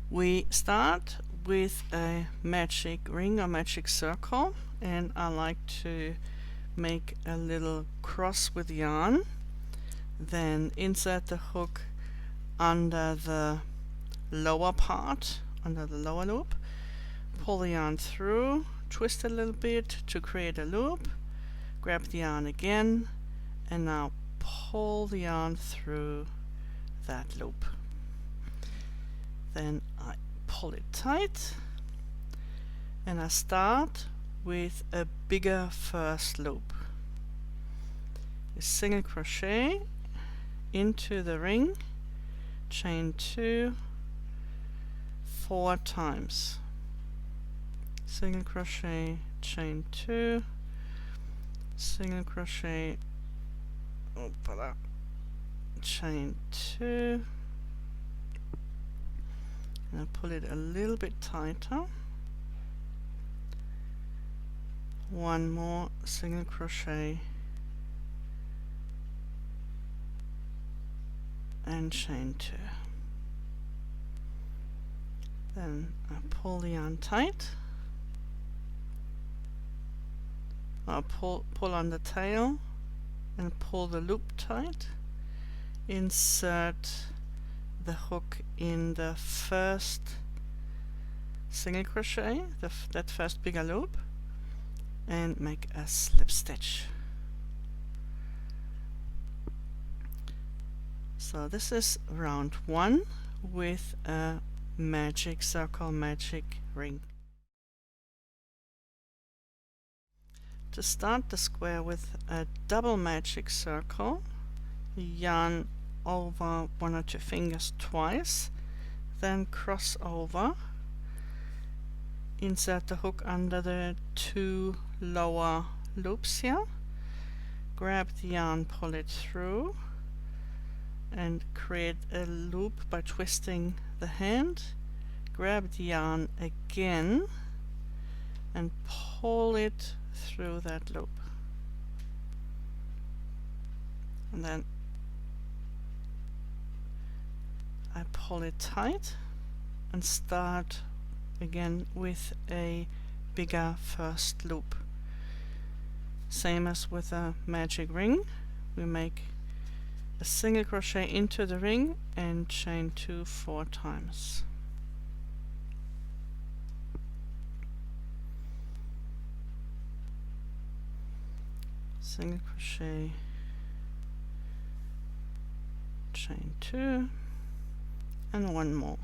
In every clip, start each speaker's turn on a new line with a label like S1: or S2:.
S1: We start with a magic ring or magic circle, and I like to make a little cross with yarn, then insert the hook under the lower part, under the lower loop, pull the yarn through, twist a little bit to create a loop, grab the yarn again, and now pull the yarn through that loop. Then I pull it tight and I start with a bigger first loop. A single crochet into the ring, chain 2 4 times, single crochet, chain 2, single crochet, chain 2, and I pull it a little bit tighter, one more single crochet and chain 2. Then I pull the yarn tight, I pull on the tail and pull the loop tight, insert the hook in the first single crochet, that first bigger loop, and make a slip stitch. So this is round 1 with a magic circle, magic ring. To start the square with a double magic circle, yarn over 1 or 2 fingers twice, then cross over, insert the hook under the 2 lower loops here, grab the yarn, pull it through, and create a loop by twisting the hand, grab the yarn again and pull it through that loop, and then I pull it tight and start again with a bigger first loop. Same as with a magic ring, we make a single crochet into the ring and chain 2 4 times. Single crochet, chain 2, and one more.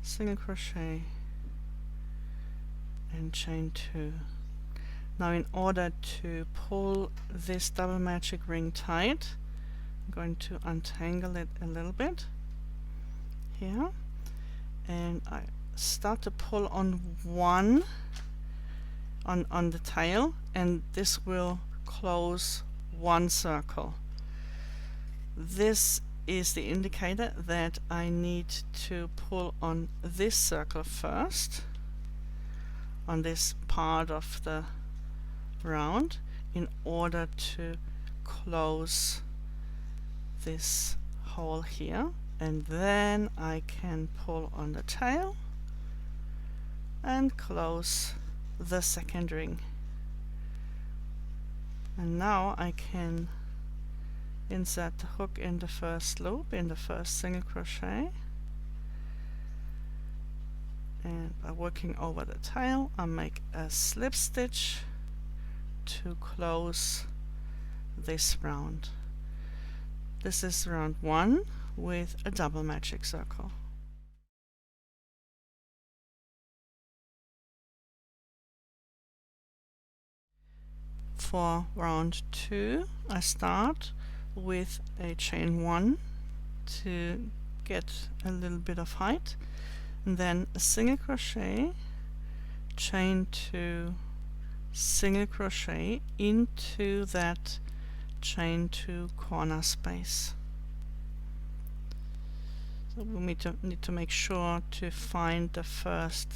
S1: Single crochet and chain 2. Now in order to pull this double magic ring tight, I'm going to untangle it a little bit here, and I start to pull on one on the tail, and this will close one circle. This is the indicator that I need to pull on this circle first, on this part of the round, in order to close this hole here, and then I can pull on the tail and close the second ring. And now I can insert the hook in the first loop, in the first single crochet, and by working over the tail I make a slip stitch to close this round. This is round 1 with a double magic circle. For round 2 I start with a chain 1 to get a little bit of height, and then a single crochet, chain 2, single crochet into that chain 2 corner space. So we need to make sure to find the first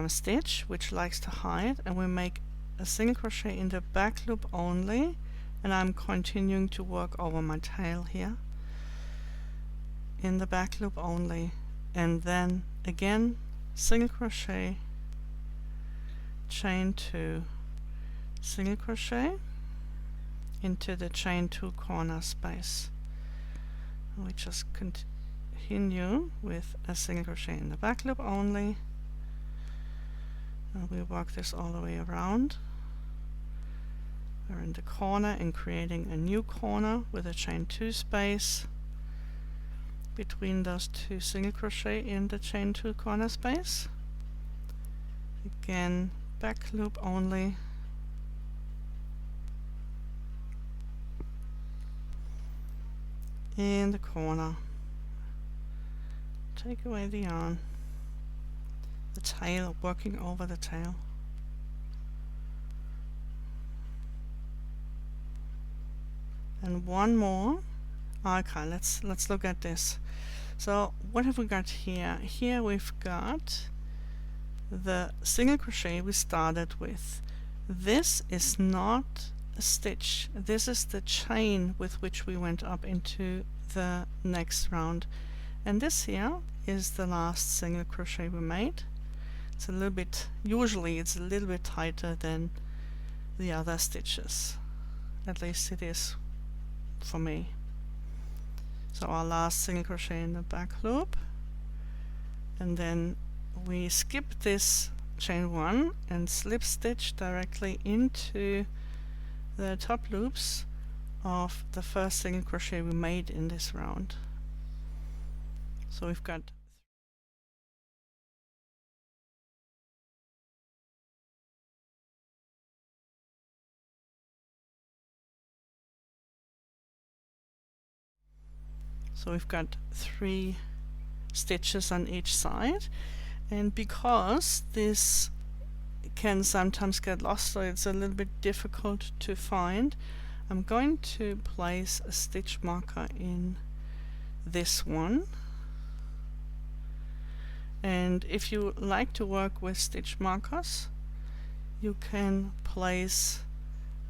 S1: stitch which likes to hide, and we make a single crochet in the back loop only, and I'm continuing to work over my tail here. in the back loop only, and then again single crochet, chain 2, single crochet into the chain 2 corner space. We just continue with a single crochet in the back loop only, and we work this all the way around. We're in the corner and creating a new corner with a chain 2 space between those 2 single crochet in the chain 2 corner space. Again, back loop only, in the corner, take away the yarn, the tail, working over the tail. And one more. Okay, let's look at this. So what have we got here? Here we've got the single crochet we started with. This is not a stitch. This is the chain with which we went up into the next round. And this here is the last single crochet we made. It's a little bit, usually it's a little bit tighter than the other stitches. At least it is for me. So our last single crochet in the back loop, and then we skip this chain 1 and slip stitch directly into the top loops of the first single crochet we made in this round. So we've got we've got 3 stitches on each side, and because this can sometimes get lost, so it's a little bit difficult to find, I'm going to place a stitch marker in this one. And if you like to work with stitch markers, you can place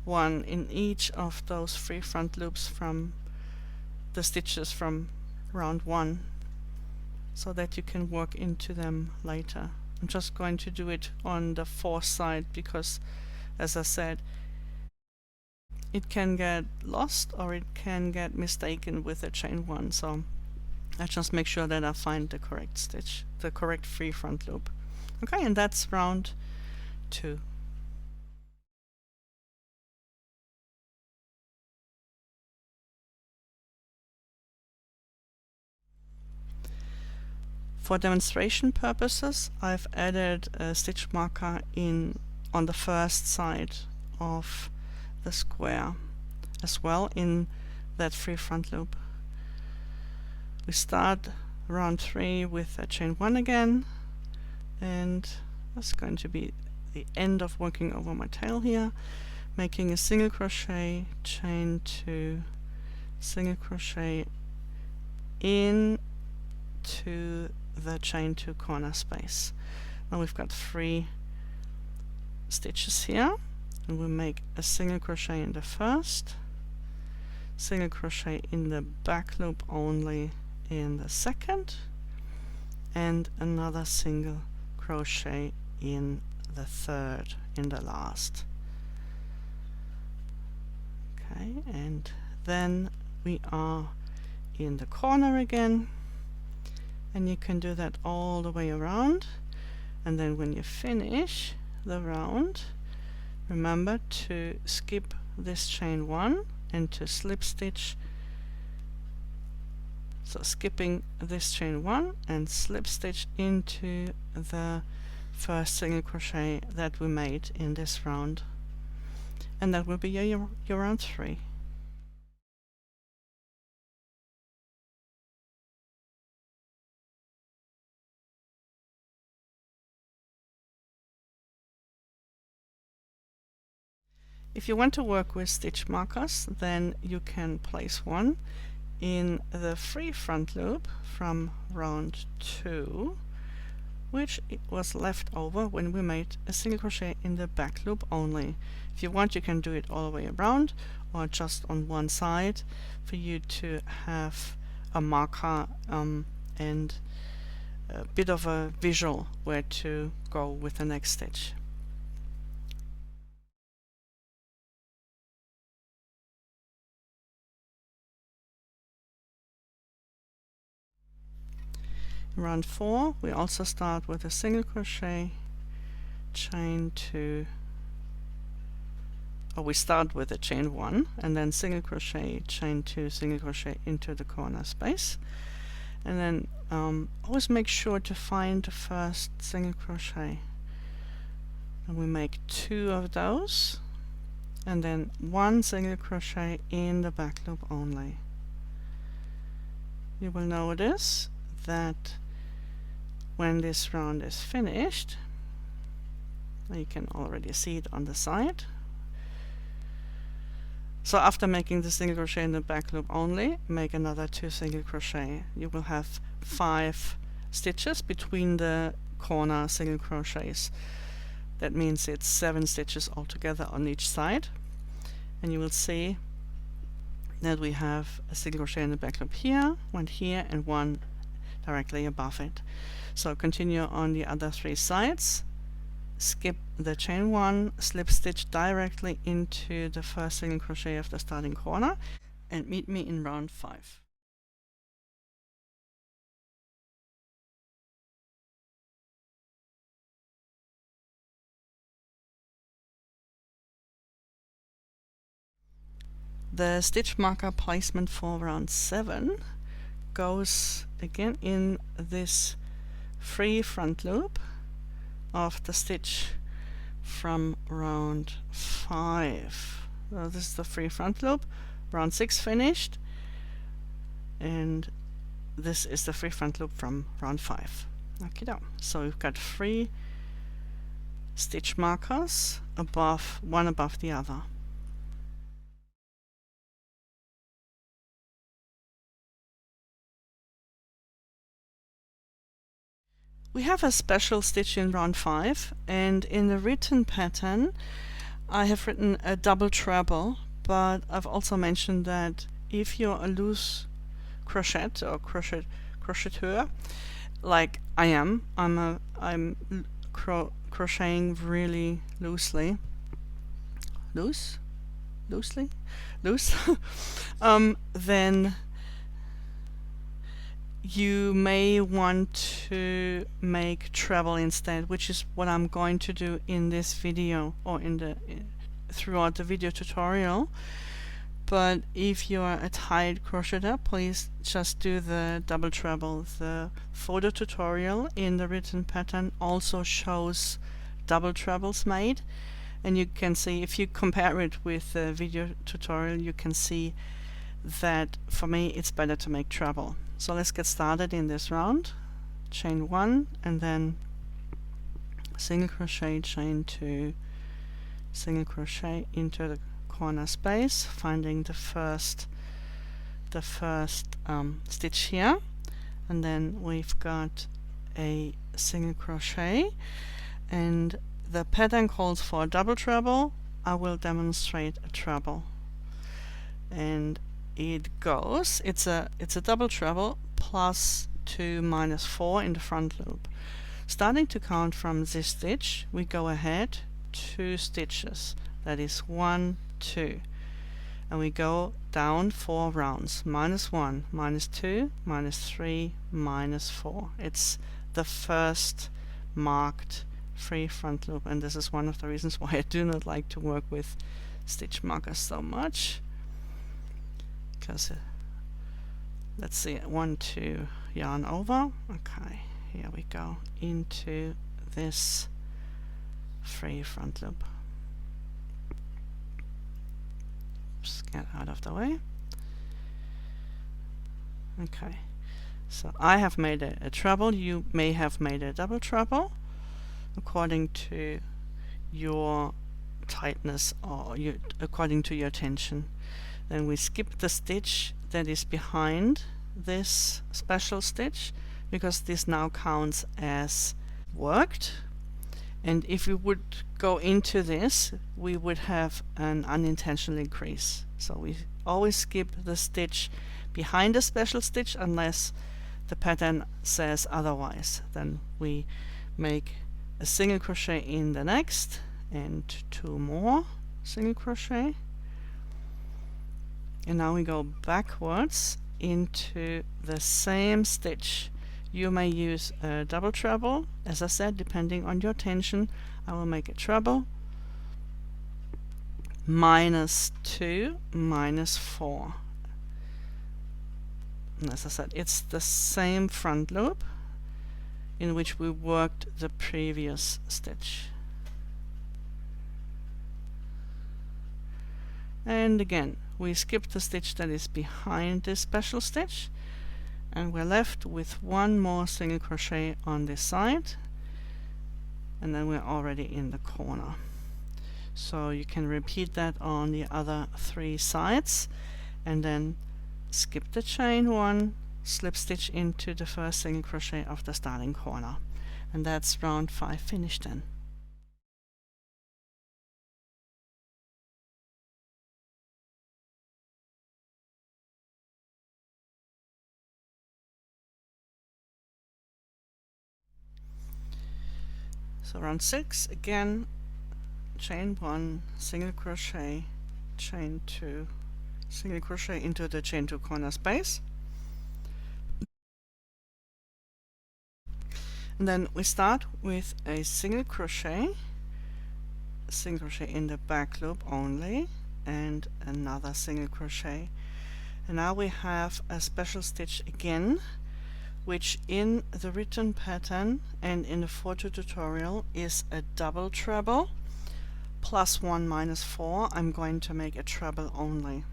S1: one in each of those 3 front loops from the stitches from round 1, so that you can work into them later. I'm just going to do it on the 4th side because, as I said, it can get lost or it can get mistaken with a chain 1, so I just make sure that I find the correct stitch, the correct 3 front loop. Okay, and that's round 2. For demonstration purposes, I've added a stitch marker in on the first side of the square as well in that 3 front loop. We start round 3 with a chain 1 again, and that's going to be the end of working over my tail here, making a single crochet, chain 2, single crochet into the chain 2 corner space. Now we've got 3 stitches here, and we'll make a single crochet in the first, single crochet in the back loop only in the second, and another single crochet in the third, in the last. Okay, and then we are in the corner again, and you can do that all the way around. And then when you finish the round, remember to skip this chain 1 and to slip stitch. So skipping this chain 1 and slip stitch into the first single crochet that we made in this round, and that will be your round 3. If you want to work with stitch markers, then you can place one in the 3 front loop from round 2, which it was left over when we made a single crochet in the back loop only. If you want, you can do it all the way around or just on one side for you to have a marker and a bit of a visual where to go with the next stitch. In round 4 we also start with a single crochet, chain 2, or we start with a chain 1 and then single crochet, chain 2, single crochet into the corner space, and then always make sure to find the first single crochet, and we make 2 of those and then 1 single crochet in the back loop only. You will notice that when this round is finished, you can already see it on the side. So after making the single crochet in the back loop only, make another 2 single crochet. You will have 5 stitches between the corner single crochets. That means it's 7 stitches altogether on each side, and you will see that we have a single crochet in the back loop here, 1 here, and 1 directly above it. So continue on the other 3 sides, skip the chain 1, slip stitch directly into the first single crochet of the starting corner, and meet me in round 5. The stitch marker placement for round 7 goes again in this free front loop of the stitch from round 5. So this is the free front loop, round 6 finished, and this is the free front loop from round 5. Okay, so we've got 3 stitch markers above, one above the other. We have a special stitch in round 5, and in the written pattern I have written a double treble, but I've also mentioned that if you're a loose crochet or crocheter like I am, I'm crocheting really loosely, then you may want to make treble instead, which is what I'm going to do in this video or throughout the video tutorial. But if you are a tired crocheter, please just do the double treble. The photo tutorial in the written pattern also shows double trebles made, and you can see, if you compare it with the video tutorial, you can see that for me it's better to make treble. So let's get started in this round. Chain 1 and then single crochet, chain 2, single crochet into the corner space, finding the first stitch here, and then we've got a single crochet, and the pattern calls for a double treble. I will demonstrate a treble, and it goes, it's a double treble plus 2 minus 4 in the front loop. Starting to count from this stitch, we go ahead 2 stitches, that is 1, 2, and we go down 4 rounds, minus 1, minus 2, minus 3, minus 4. It's the first marked free front loop, and this is one of the reasons why I do not like to work with stitch markers so much. Because let's see, 1, 2, yarn over. Okay, here we go into this free front loop. Just get out of the way. Okay, so I have made a treble. You may have made a double treble according to your tightness or according to your tension. Then we skip the stitch that is behind this special stitch, because this now counts as worked, and if we would go into this we would have an unintentional increase. So we always skip the stitch behind the special stitch unless the pattern says otherwise. Then we make a single crochet in the next and 2 more single crochet, and now we go backwards into the same stitch. You may use a double treble, as I said, depending on your tension. I will make a treble, -2, -4. And as I said, it's the same front loop in which we worked the previous stitch. And again, we skip the stitch that is behind this special stitch, and we're left with 1 more single crochet on this side, and then we're already in the corner. So you can repeat that on the other 3 sides, and then skip the chain 1, slip stitch into the first single crochet of the starting corner, and that's round 5 finished then. So round 6, again, chain 1, single crochet, chain 2, single crochet into the chain 2 corner space. And then we start with a single crochet in the back loop only, and another single crochet. And now we have a special stitch again, which in the written pattern and in the photo tutorial is a double treble, +1 -4. I'm going to make a treble only.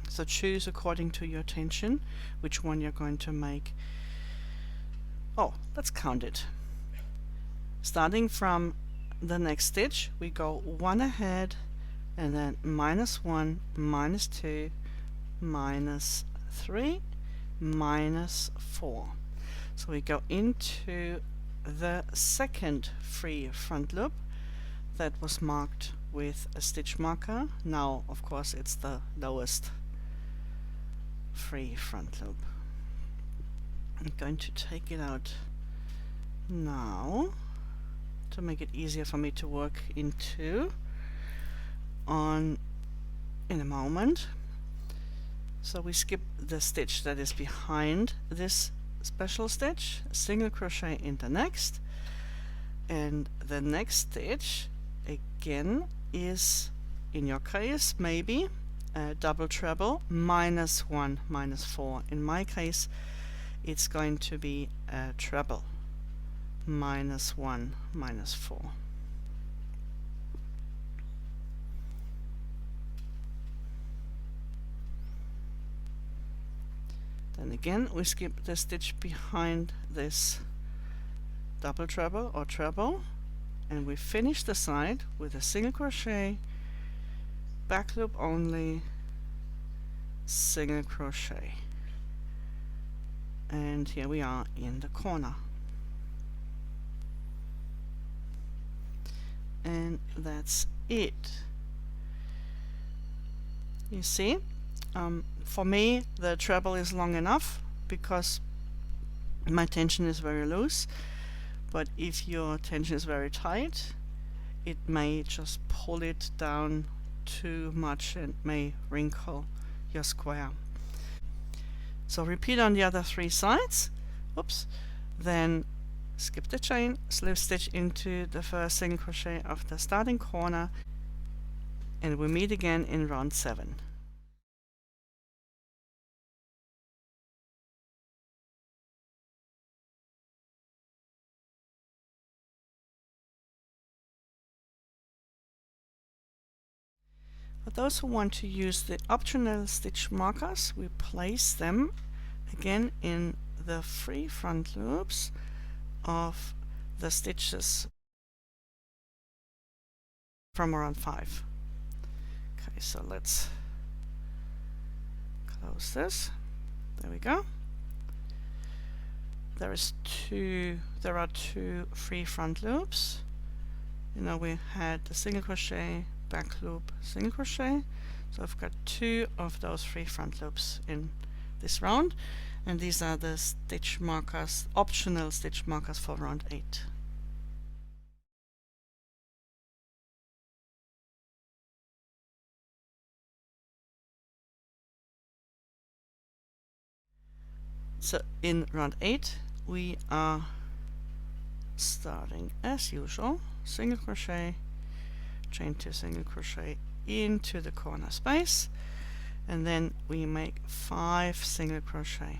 S1: So choose according to your tension which one you're going to make. Oh, let's count it. Starting from the next stitch, we go 1 ahead, and then -1, -2, -3, -4. So we go into the second free front loop that was marked with a stitch marker. Now, of course, it's the lowest free front loop. I'm going to take it out now to make it easier for me to work into in a moment. So we skip the stitch that is behind this special stitch, single crochet in the next, and the next stitch again is, in your case, maybe a double treble, -1, -4. In my case, it's going to be a treble, -1, -4. Then again we skip the stitch behind this double treble or treble, and we finish the side with a single crochet, back loop only, single crochet, and here we are in the corner. And that's it. You see, for me the treble is long enough because my tension is very loose, but if your tension is very tight, it may just pull it down too much and may wrinkle your square. So repeat on the other 3 sides. Oops. Then skip the chain, slip stitch into the first single crochet of the starting corner, and we meet again in round 7. For those who want to use the optional stitch markers, we place them again in the free front loops of the stitches from round 5. Okay, so let's close this. There we go. There are two free front loops. You know, we had the single crochet, back loop, single crochet. So I've got 2 of those free front loops in this round, and these are the stitch markers, optional stitch markers for round 8. So in round 8 we are starting as usual, single crochet, chain 2 single crochet into the corner space, and then we make 5 single crochet.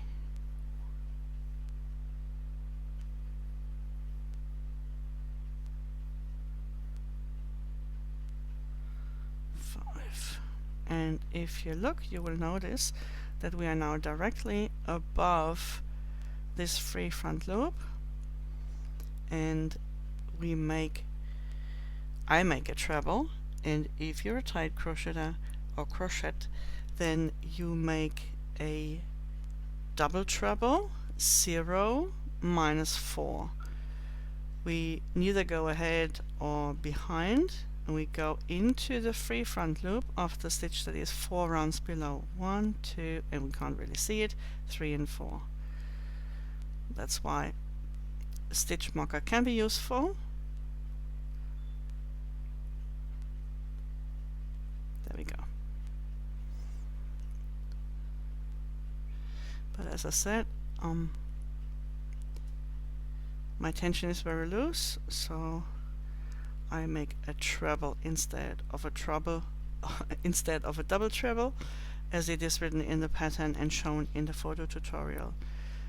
S1: And if you look, you will notice that we are now directly above this free front loop, and I make a treble, and if you're a tight crocheter or crochet, then you make a double treble, 0, -4. We neither go ahead or behind, and we go into the free front loop of the stitch that is 4 rounds below. 1, 2, and we can't really see it, 3 and 4. That's why a stitch marker can be useful. There we go. But as I said, my tension is very loose, so I make a treble instead of a treble, instead of a double treble, as it is written in the pattern and shown in the photo tutorial.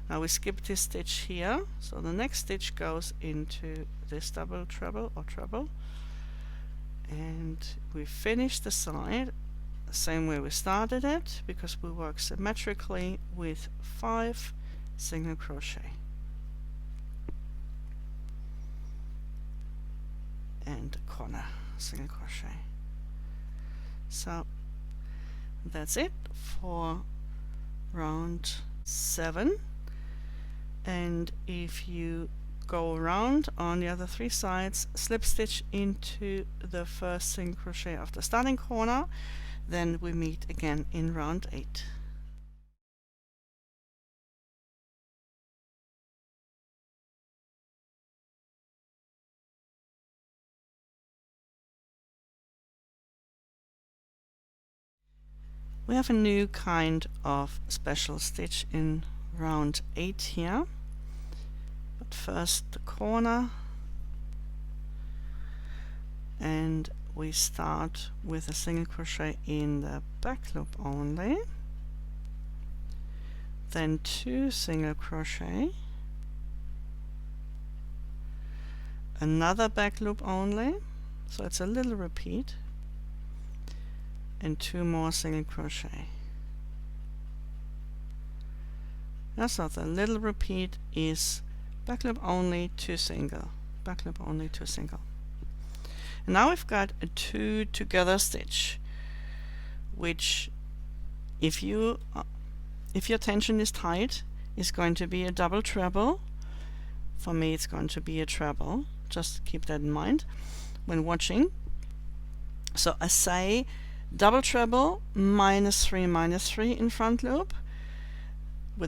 S1: Now we skip this stitch here, so the next stitch goes into this double treble or treble, and we finish the side the same way we started it, because we work symmetrically with 5 single crochet. And corner single crochet. So that's it for round 7, and if you go around on the other 3 sides, slip stitch into the first single crochet of the starting corner, then we meet again in round 8. We have a new kind of special stitch in round 8 here, but first the corner, and we start with a single crochet in the back loop only, then 2 single crochet, another back loop only, so it's a little repeat, and 2 more single crochet. That's not a little repeat, is back loop only, 2 single, back loop only, 2 single. And now we've got a 2 together stitch, which if your tension is tight, is going to be a double treble. For me it's going to be a treble, just keep that in mind when watching. So I say double treble -3 -3 in front loop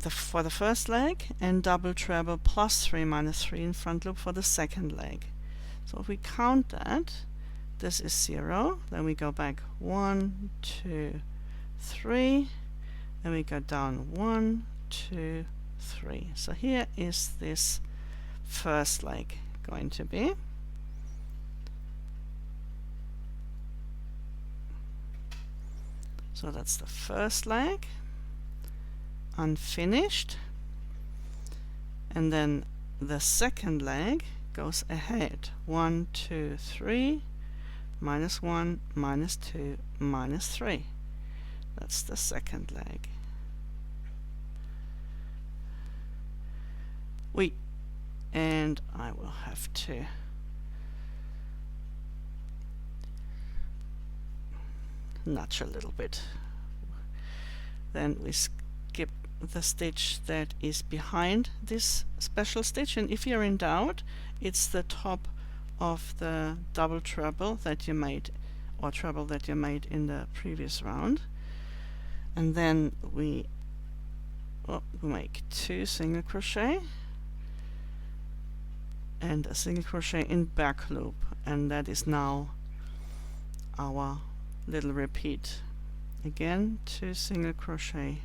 S1: for the first leg, and double treble +3 -3 in front loop for the second leg. So if we count that, this is 0, then we go back 1, 2, 3, and we go down 1, 2, 3. So here is this first leg going to be. So that's the first leg, unfinished, and then the second leg goes ahead. 1, 2, 3, -1, -2, -3. That's the second leg. And I will have to notch a little bit. Then we skip the stitch that is behind this special stitch, and if you're in doubt, it's the top of the double treble that you made, or treble that you made in the previous round. And then we we make 2 single crochet and a single crochet in back loop, and that is now our little repeat. Again, 2 single crochet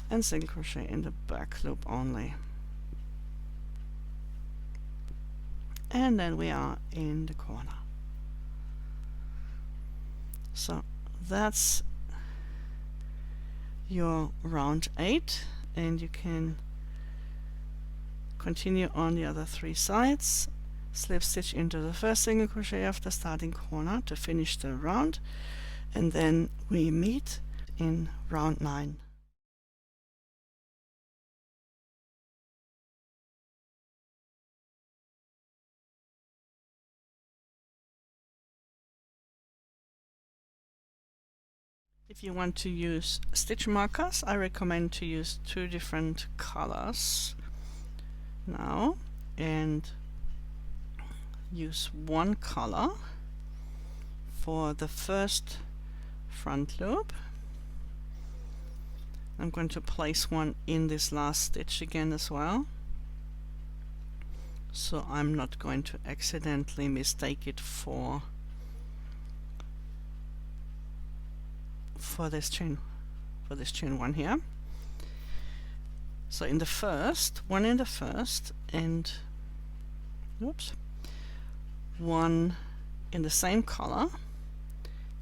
S1: and single crochet in the back loop only, and then we are in the corner. So that's your round 8, and you can continue on the other 3 sides. Slip stitch into the first single crochet after starting corner to finish the round, and then we meet in round 9. If you want to use stitch markers, I recommend to use 2 different colors now, and use one color for the first front loop. I'm going to place one in this last stitch again as well, so I'm not going to accidentally mistake it for this chain one here. So in the first one, and oops, one in the same color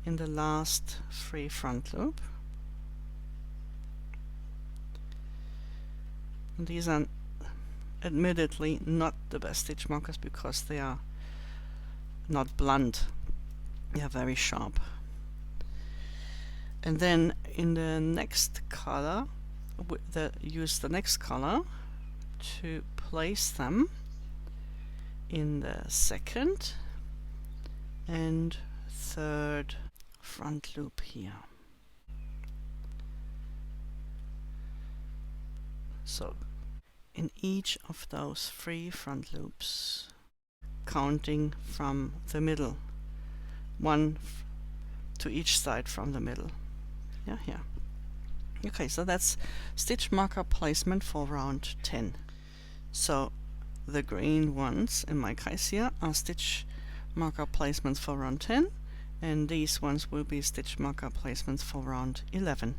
S1: in the last free front loop. And these are admittedly not the best stitch markers because they are not blunt, they are very sharp. And then in the next color, use the next color to place them in the second and third front loop here. So in each of those 3 front loops, counting from the middle, one to each side from the middle. Yeah, here. Okay, so that's stitch marker placement for round 10. So the green ones in my case here are stitch marker placements for round 10, and these ones will be stitch marker placements for round 11.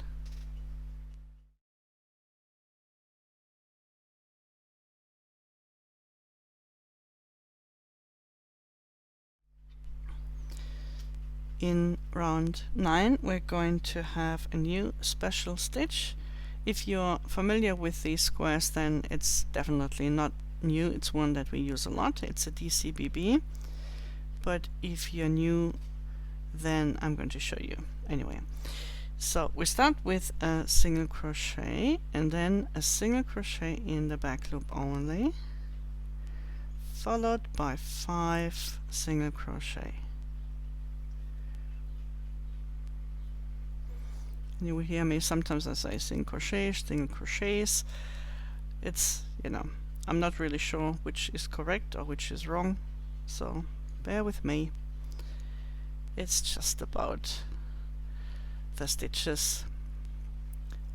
S1: In round 9 we're going to have a new special stitch. If you're familiar with these squares, then it's definitely not new, it's one that we use a lot. It's a DCBB, but if you're new, then I'm going to show you anyway. So we start with a single crochet and then a single crochet in the back loop only, followed by 5 single crochet. You will hear me sometimes I say single crochets. It's, you know, I'm not really sure which is correct or which is wrong, so bear with me. It's just about the stitches.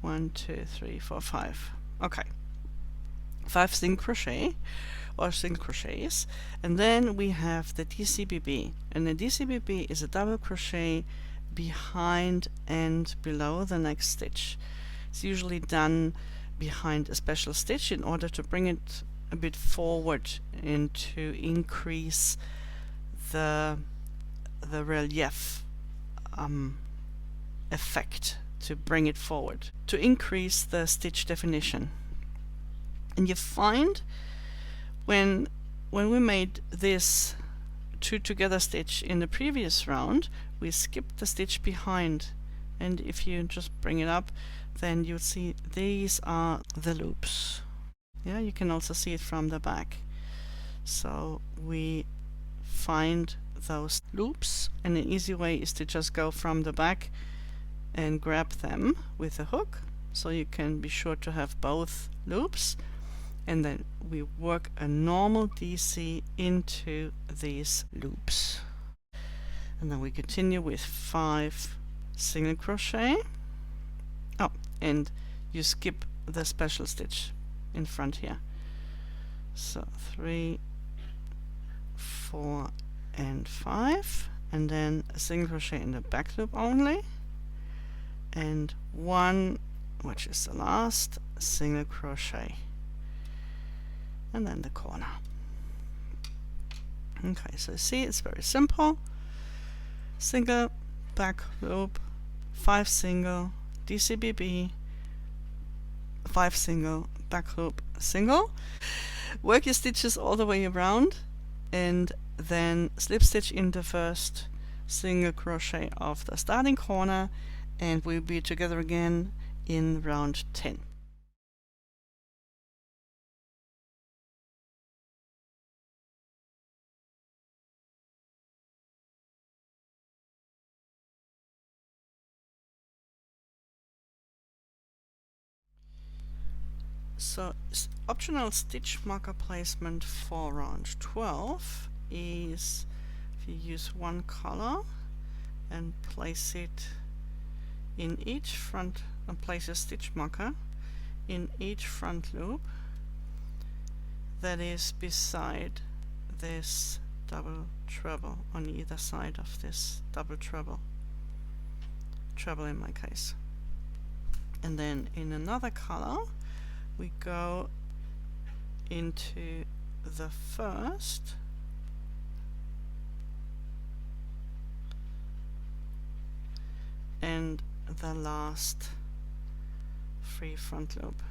S1: 1, 2, 3, 4, 5. Okay, 5 single crochet or single crochets, and then we have the DCBB, and the DCBB is a double crochet behind and below the next stitch. It's usually done behind a special stitch in order to bring it a bit forward and to increase the relief effect, to bring it forward, to increase the stitch definition. And you find when we made this 2 together stitch in the previous round, we skipped the stitch behind, and if you just bring it up, then you'll see these are the loops. Yeah, you can also see it from the back. So we find those loops, and an easy way is to just go from the back and grab them with a hook, so you can be sure to have both loops, and then we work a normal DC into these loops. And then we continue with 5 single crochet Oh, and you skip the special stitch in front here. So 3, 4 and 5, and then a single crochet in the back loop only, and 1, which is the last, single crochet, and then the corner. Okay, so see, it's very simple. Single, back loop, 5 single, DCBB, 5 single, back loop, single. Work your stitches all the way around, and then slip stitch in the first single crochet of the starting corner, and we'll be together again in round 10. So optional stitch marker placement for round 12 is if you use one color and place it in each front, and place a stitch marker in each front loop that is beside this double treble, on either side of this double treble in my case. And then in another color we go into the first and the last free front loop,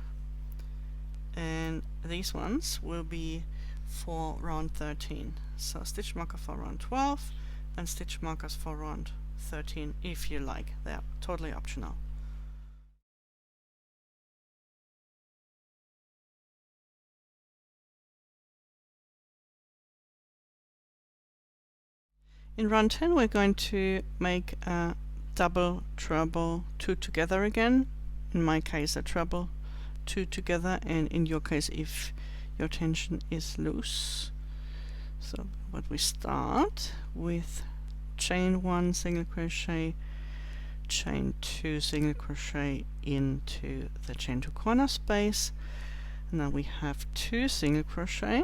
S1: and these ones will be for round 13. So stitch marker for round 12 and stitch markers for round 13 if you like. They're totally optional. In round 10 we're going to make a double treble 2 together again. In my case a treble 2 together, and in your case if your tension is loose. So but we start with chain 1 single crochet, chain 2 single crochet into the chain 2 corner space, and then we have 2 single crochet,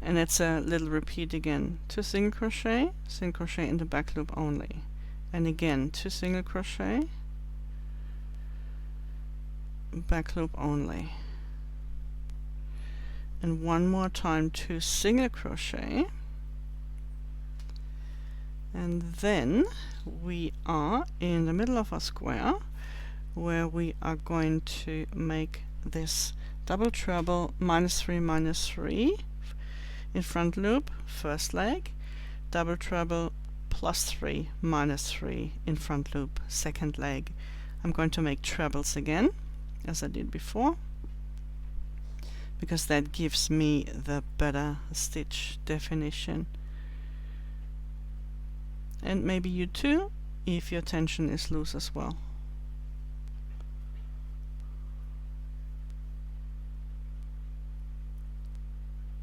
S1: and it's a little repeat again. 2 single crochet in the back loop only, and again 2 single crochet, back loop only, and one more time 2 single crochet, and then we are in the middle of a square where we are going to make this double treble -3 in front loop, first leg, double treble +3 -3 in front loop, second leg. I'm going to make trebles again as I did before, because that gives me the better stitch definition. And maybe you too, if your tension is loose as well.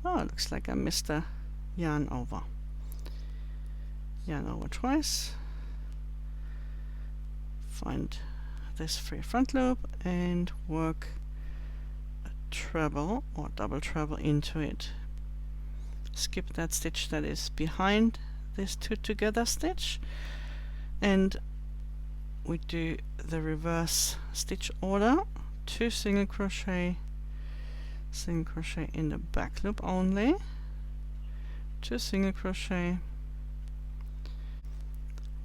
S1: Oh, it looks like I missed a yarn over. Yarn over twice. Find this free front loop and work a treble or double treble into it. Skip that stitch that is behind this 2 together stitch, and we do the reverse stitch order. 2 single crochet in the back loop only, 2 single crochet,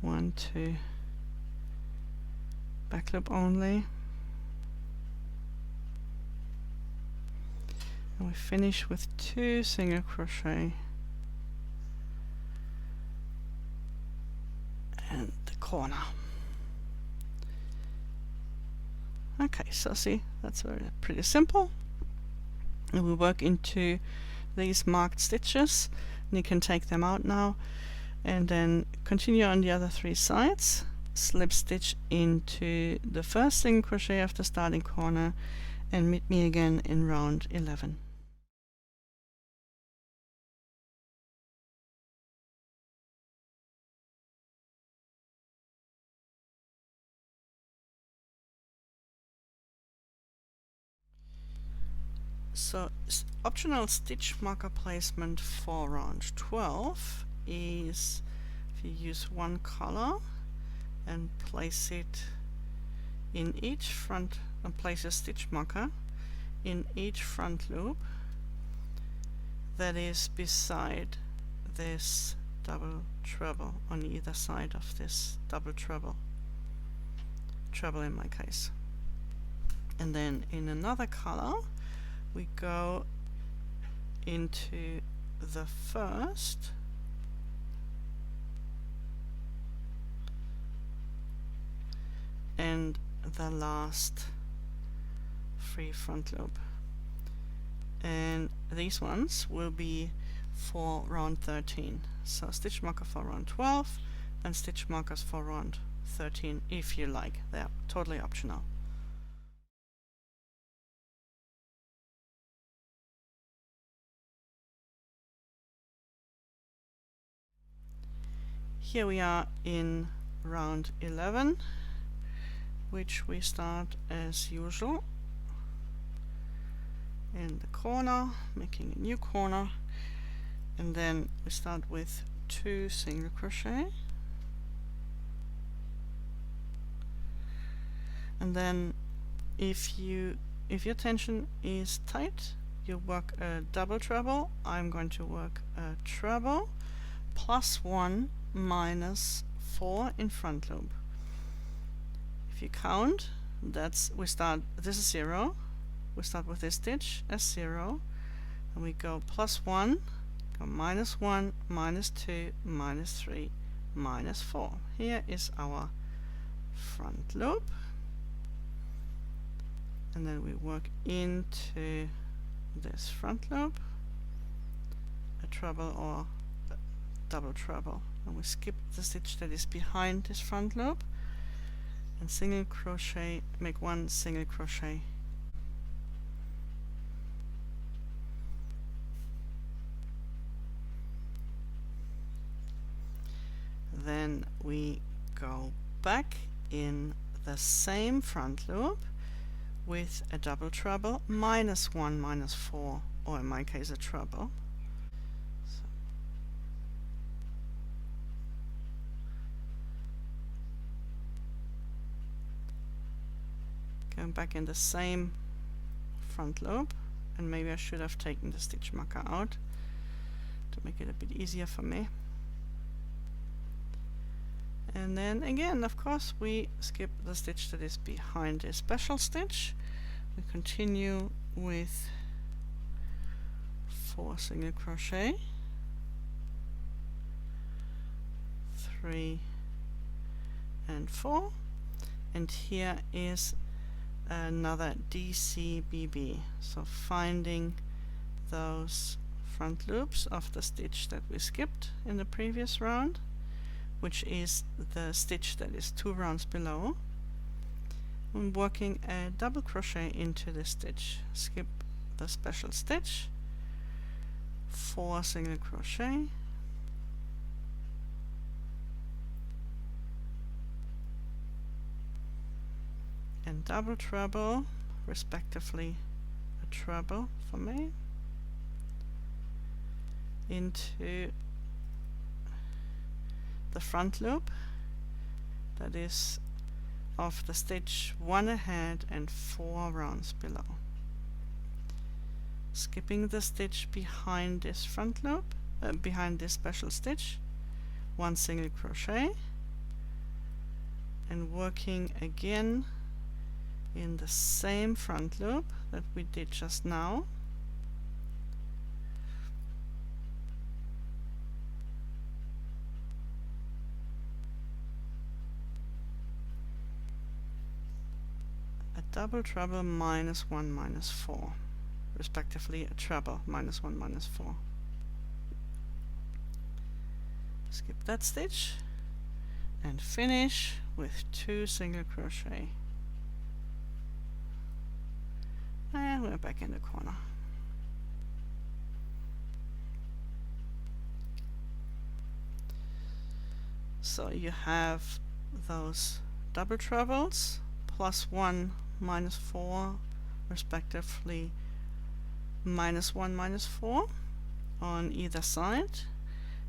S1: 1, 2, back loop only, and we finish with 2 single crochet and the corner. Okay, so see, that's pretty simple. And we work into these marked stitches, and you can take them out now, and then continue on the other 3 sides, slip stitch into the first single crochet of the starting corner, and meet me again in round 11. So optional stitch marker placement for round 12 is if you use one color and place it in each front, and place a stitch marker in each front loop that is beside this double treble, on either side of this double treble in my case. And then in another color we go into the first and the last free front loop, and these ones will be for round 13. So stitch marker for round 12 and stitch markers for round 13 if you like. They're totally optional. Here we are in round 11, which we start as usual in the corner, making a new corner, and then we start with 2 single crochet, and then if your tension is tight, you work a double treble. I'm going to work a treble plus 1 minus 4 in front loop. If you count, this is 0, we start with this stitch as 0, and we go plus 1, go minus 1, minus 2, minus 3, minus 4. Here is our front loop, and then we work into this front loop, a treble or a double treble, and we skip the stitch that is behind this front loop and single crochet, make 1 single crochet. Then we go back in the same front loop with a double treble, minus 1, minus 4, or in my case a treble. So going back in the same front loop, and maybe I should have taken the stitch marker out to make it a bit easier for me. And then again, of course, we skip the stitch that is behind this special stitch. We continue with 4 single crochet, 3 and 4, and here is another DCBB, so finding those front loops of the stitch that we skipped in the previous round, which is the stitch that is 2 rounds below. I'm working a double crochet into this stitch, skip the special stitch, 4 single crochet, and double treble, respectively a treble for me, into the front loop that is of the stitch 1 ahead and 4 rounds below. Skipping the stitch behind this front loop, behind this special stitch, 1 single crochet, and working again in the same front loop that we did just now. Double treble, minus 1, minus 4, respectively a treble, minus 1, minus 4. Skip that stitch and finish with 2 single crochet, and we're back in the corner. So you have those double trebles, plus 1, minus 4, respectively -1, -4 on either side,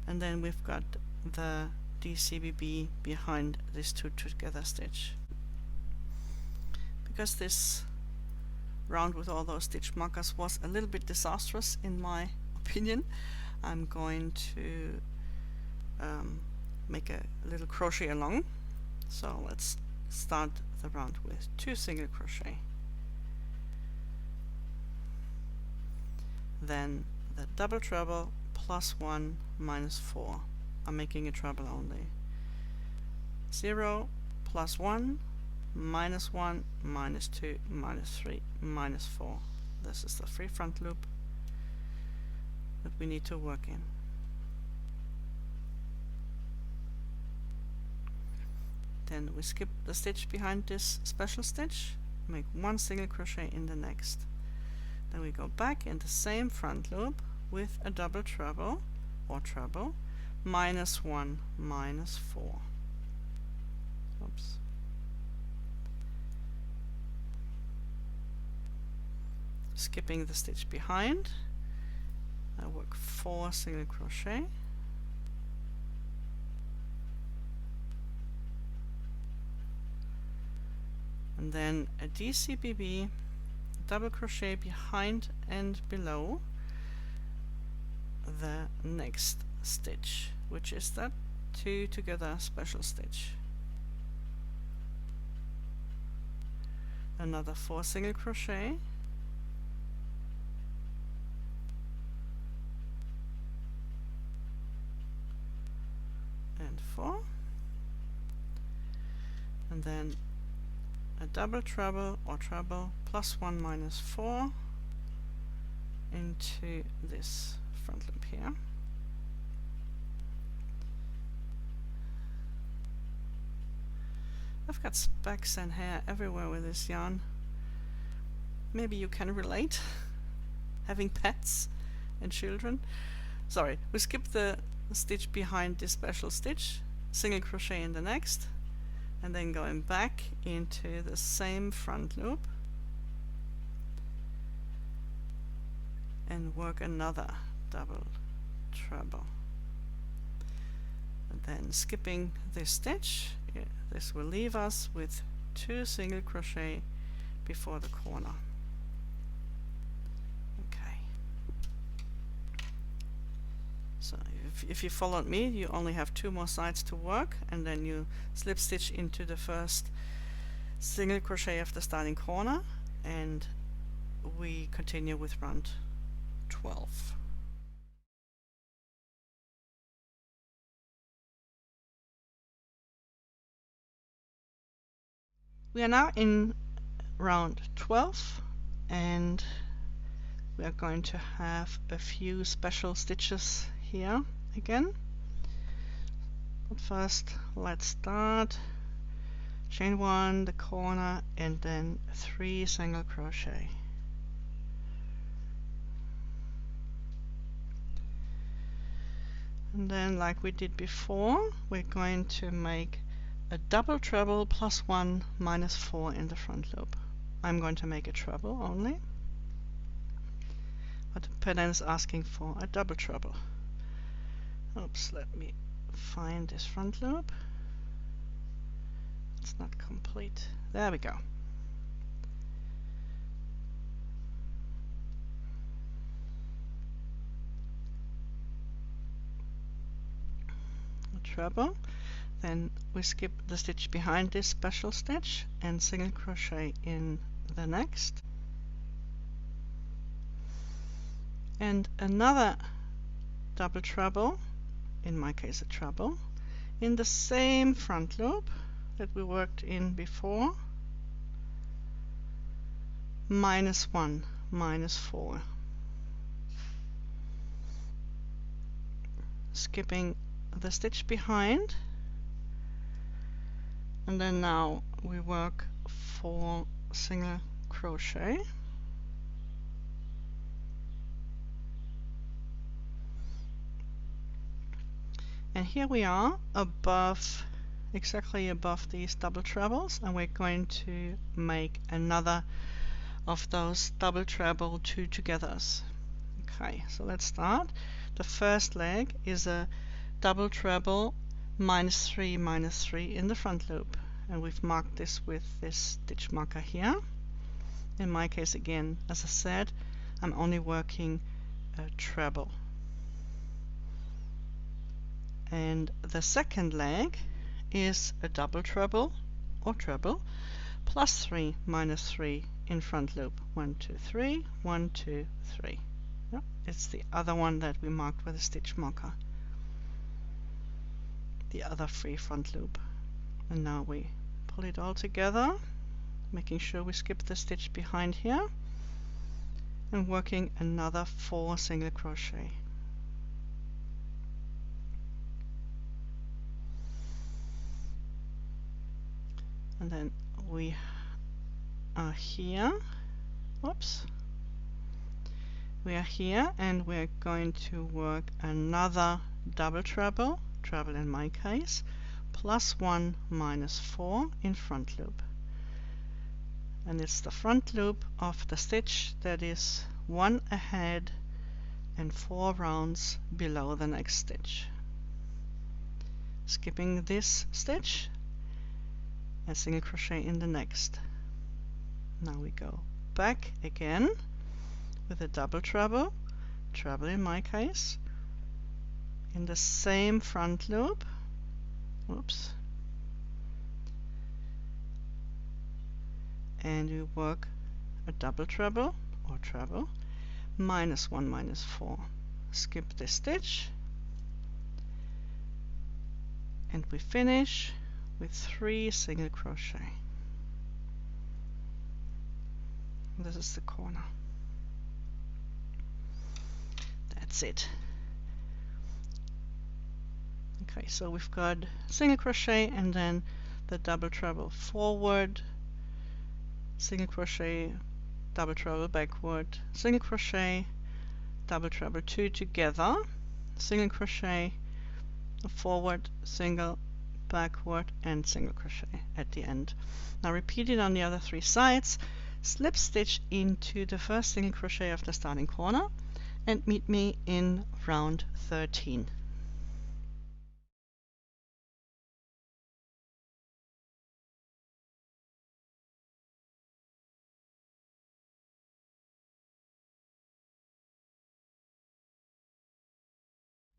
S1: and then we've got the DCBB behind this two together stitch. Because this round with all those stitch markers was a little bit disastrous in my opinion, I'm going to make a little crochet along. So let's start the round with 2 single crochet, then the double treble +1 -4. I'm making a treble only. 0 +1 -1 -2 -3 -4. This is the free front loop that we need to work in. Then we skip the stitch behind this special stitch, make 1 single crochet in the next. Then we go back in the same front loop with a double treble or treble -1 -4. Oops. Skipping the stitch behind, I work 4 single crochet, and then a DCBB, double crochet behind and below the next stitch, which is that 2 together special stitch. Another 4 single crochet, and 4, and then a double treble or treble +1 -4 into this front loop here. I've got specks and hair everywhere with this yarn. Maybe you can relate, having pets and children. Sorry, we skip the stitch behind this special stitch, single crochet in the next, and then going back into the same front loop and work another double treble, and then skipping this stitch. This will leave us with 2 single crochet before the corner. Okay, so if you followed me, you only have 2 more sides to work, and then you slip stitch into the first single crochet of the starting corner, and we continue with round 12. We are now in round 12, and we are going to have a few special stitches here again. But first, let's start chain 1, the corner, and then 3 single crochet. And then, like we did before, we're going to make a double treble +1 -4 in the front loop. I'm going to make a treble only, but the pattern is asking for a double treble. Oops, let me find this front loop. It's not complete. There we go. A treble. Then we skip the stitch behind this special stitch and single crochet in the next, and another double treble, in my case a treble, in the same front loop that we worked in before, -1 -4, skipping the stitch behind. And then now we work 4 single crochet, and here we are above, exactly above these double trebles, and we're going to make another of those double treble two togethers. Okay, so let's start. The first leg is a double treble -3 -3 in the front loop, and we've marked this with this stitch marker here. In my case, again, as I said, I'm only working a treble. And the second leg is a double treble or treble +3 -3 in front loop. 1 2 3 1 2 3. Yep, it's the other one that we marked with a stitch marker, the other free front loop. And now we pull it all together, making sure we skip the stitch behind here, and working another 4 single crochet. And then we are here. Whoops. We are here, and we're going to work another double treble, treble in my case, +1 -4 in front loop. And it's the front loop of the stitch that is 1 ahead and 4 rounds below the next stitch. Skipping this stitch and single crochet in the next. Now we go back again with a double treble, treble in my case, in the same front loop. Oops. And we work a double treble or treble -1 -4. Skip this stitch, and we finish with 3 single crochet. This is the corner. That's it. Okay, so we've got single crochet and then the double treble forward, single crochet, double treble backward, single crochet, double treble 2 together, single crochet, forward, single, backward, and single crochet at the end. Now repeat it on the other 3 sides. Slip stitch into the first single crochet of the starting corner and meet me in round 13.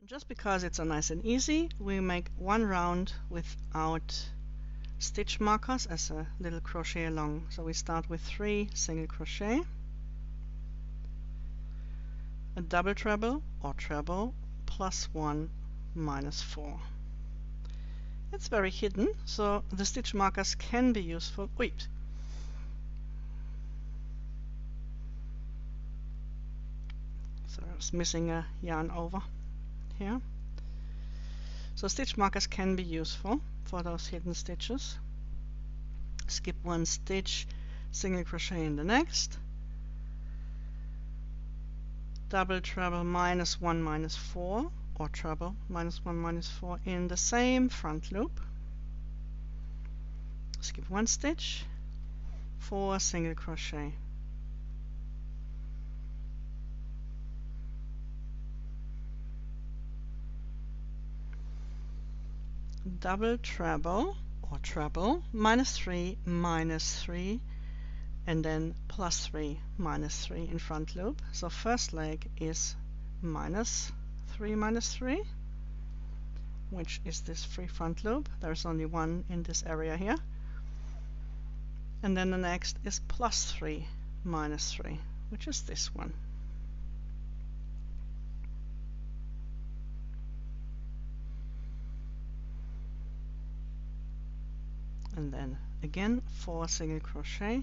S1: Just because it's so nice and easy, we make 1 round without stitch markers as a little crochet along. So we start with 3 single crochet, a double treble or treble +1 -4. It's very hidden, so the stitch markers can be useful. Wait. So I was missing a yarn over here. So stitch markers can be useful for those hidden stitches. Skip 1 stitch, single crochet in the next, double treble -1 -4 or treble -1 -4 in the same front loop. Skip 1 stitch, 4 single crochet. Double treble or treble -3 -3 and then +3 -3 in front loop. So first leg is -3 -3, which is this free front loop. There's only one in this area here. And then the next is +3 -3, which is this one. And then again 4 single crochet,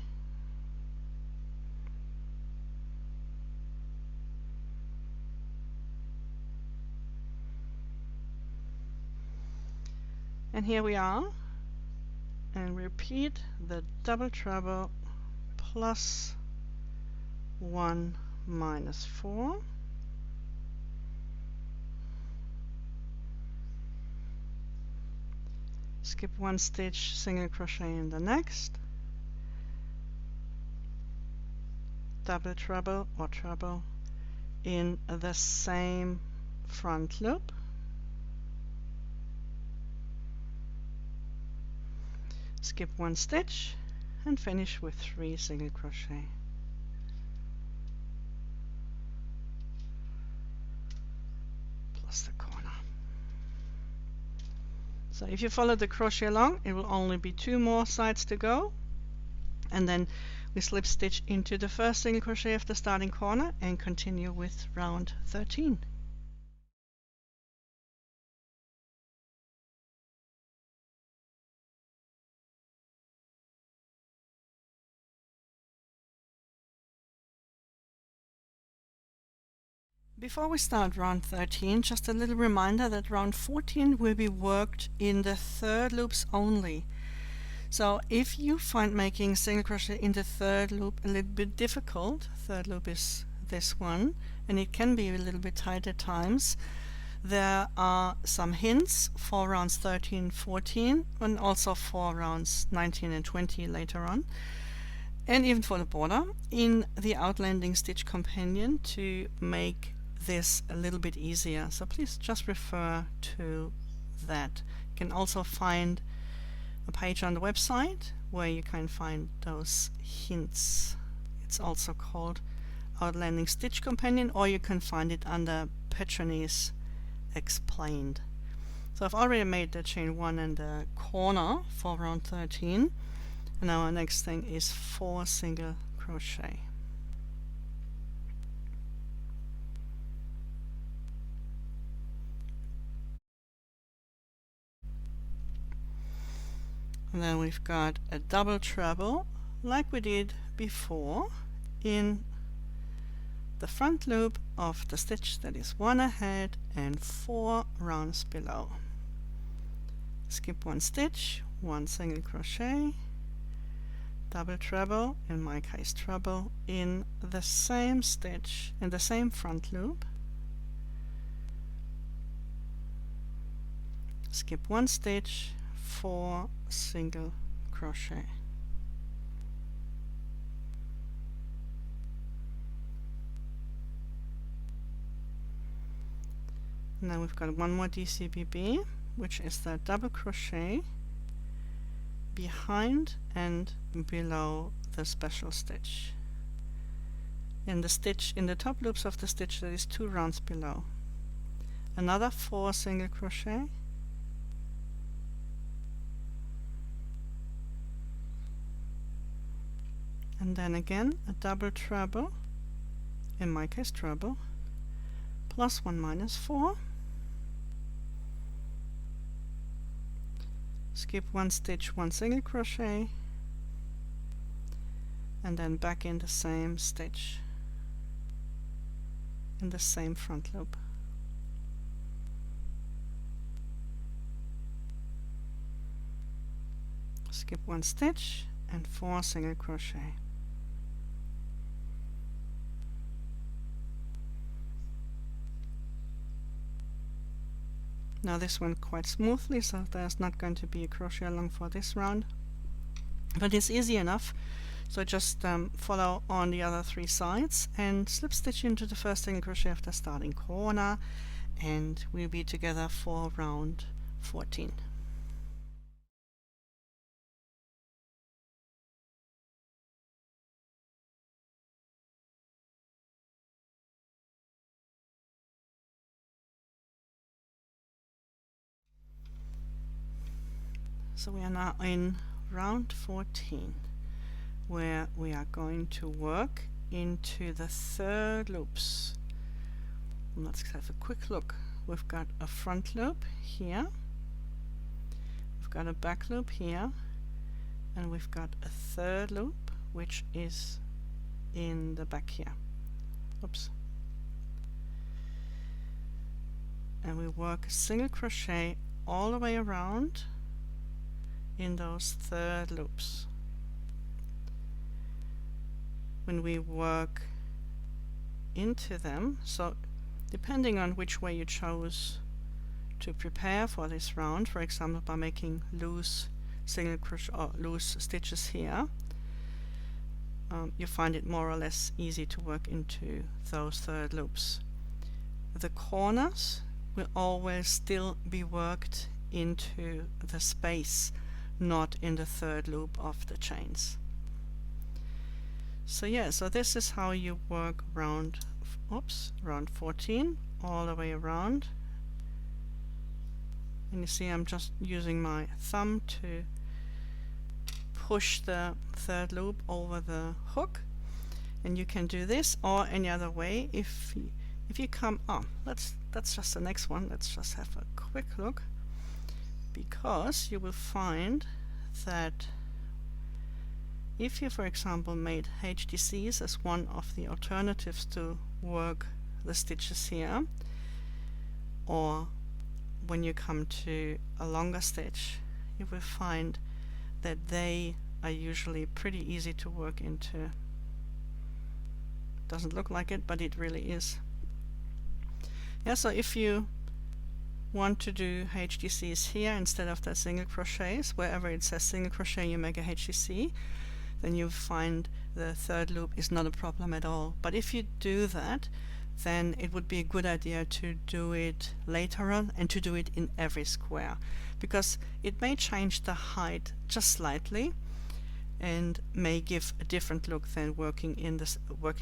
S1: and here we are, and repeat the double treble +1 -4, skip 1 stitch, single crochet in the next, double treble or treble in the same front loop, skip one stitch and finish with 3 single crochet. Plus the corner. So if you follow the crochet along, it will only be 2 more sides to go, and then we slip stitch into the first single crochet of the starting corner and continue with round 13. Before we start round 13, just a little reminder that round 14 will be worked in the third loops only. So if you find making single crochet in the third loop a little bit difficult, third loop is this one, and it can be a little bit tight at times, there are some hints for rounds 13, 14, and also for rounds 19 and 20 later on, and even for the border in the Outlanding Stitch Companion to make this a little bit easier. So please just refer to that. You can also find a page on the website where you can find those hints. It's also called Outlanding Stitch Companion, or you can find it under Petranese Explained. So I've already made the chain 1 and the corner for round 13, and now our next thing is 4 single crochet. And then we've got a double treble like we did before in the front loop of the stitch that is 1 ahead and 4 rounds below. Skip 1 stitch, 1 single crochet, double treble, in my case treble, in the same stitch, in the same front loop, skip 1 stitch, 4 single crochet. Now we've got one more DCBB, which is the double crochet behind and below the special stitch. In the stitch, in the top loops of the stitch that is 2 rounds below. Another 4 single crochet, and then again a double treble, in my case treble, plus 1 minus 4, skip 1 stitch, 1 single crochet, and then back in the same stitch in the same front loop. Skip 1 stitch and 4 single crochet. Now this went quite smoothly, so there's not going to be a crochet along for this round, but it's easy enough. So just follow on the other 3 sides and slip stitch into the first single crochet of the starting corner, and we'll be together for round 14. So we are now in round 14, where we are going to work into the third loops. Let's have a quick look. We've got a front loop here, we've got a back loop here, and we've got a third loop which is in the back here. Oops. And we work a single crochet all the way around in those third loops. When we work into them, so depending on which way you chose to prepare for this round, for example by making loose single crochet or loose stitches here, you find it more or less easy to work into those third loops. The corners will always still be worked into the space, not in the third loop of the chains. So yeah, so this is how you work round 14 all the way around. And you see I'm just using my thumb to push the third loop over the hook, and you can do this or any other way. If you come that's just the next one. Let's just have a quick look, because you will find that if you, for example, made HDCs as one of the alternatives to work the stitches here, or when you come to a longer stitch, you will find that they are usually pretty easy to work into. Doesn't look like it, but it really is. Yeah, so if you want to do HDCs here instead of the single crochets, wherever it says single crochet you make a HDC, then you find the third loop is not a problem at all. But if you do that, then it would be a good idea to do it later on and to do it in every square, because it may change the height just slightly and may give a different look than working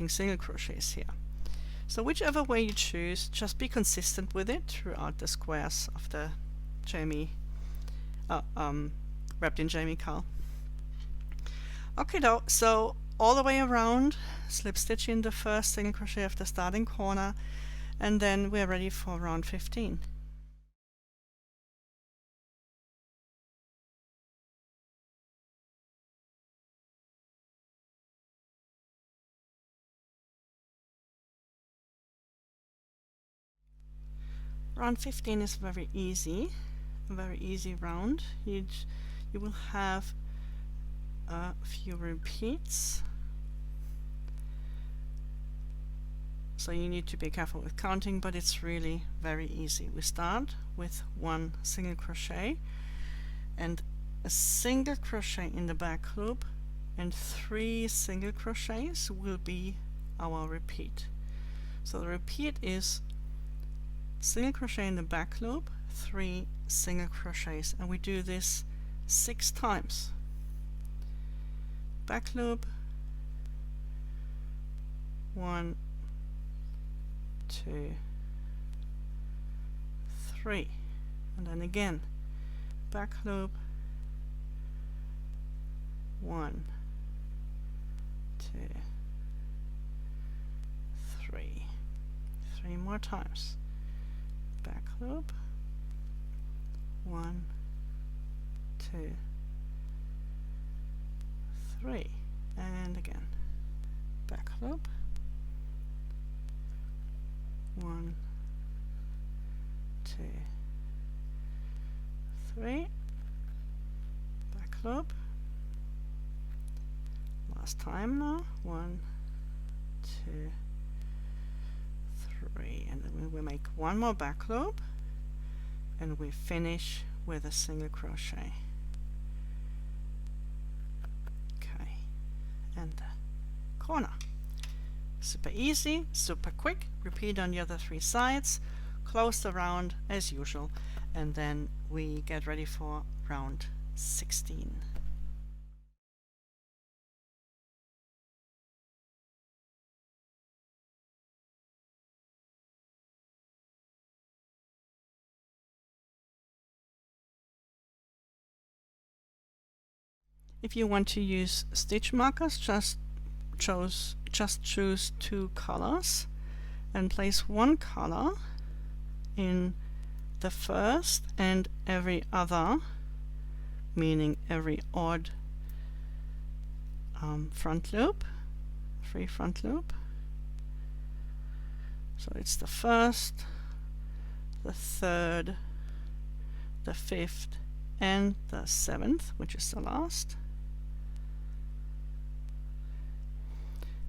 S1: single crochets here. So whichever way you choose, just be consistent with it throughout the squares of the wrapped in WIJ-CAL. Okay, so all the way around, slip stitch in the first single crochet of the starting corner, and then we're ready for round 15. Round 15 is very easy, a very easy round. You will have a few repeats, so you need to be careful with counting, but it's really very easy. We start with one single crochet and a single crochet in the back loop, and 3 single crochets will be our repeat. So the repeat is single crochet in the back loop, 3 single crochets, and we do this 6 times. Back loop, 1, 2, 3, and then again back loop, 1, 2, 3, 3 more times. Back loop, 1, 2, 3, and again back loop, 1, 2, 3, back loop, last time now, 1, 2, 3, and then we make one more back loop and we finish with a single crochet. Okay, and the corner. Super easy, super quick. Repeat on the other 3 sides, close the round as usual, and then we get ready for round 16. If you want to use stitch markers, just choose 2 colors and place 1 color in the first and every other, meaning every odd front loop, free front loop. So it's the first, the third, the 5th, and the 7th, which is the last.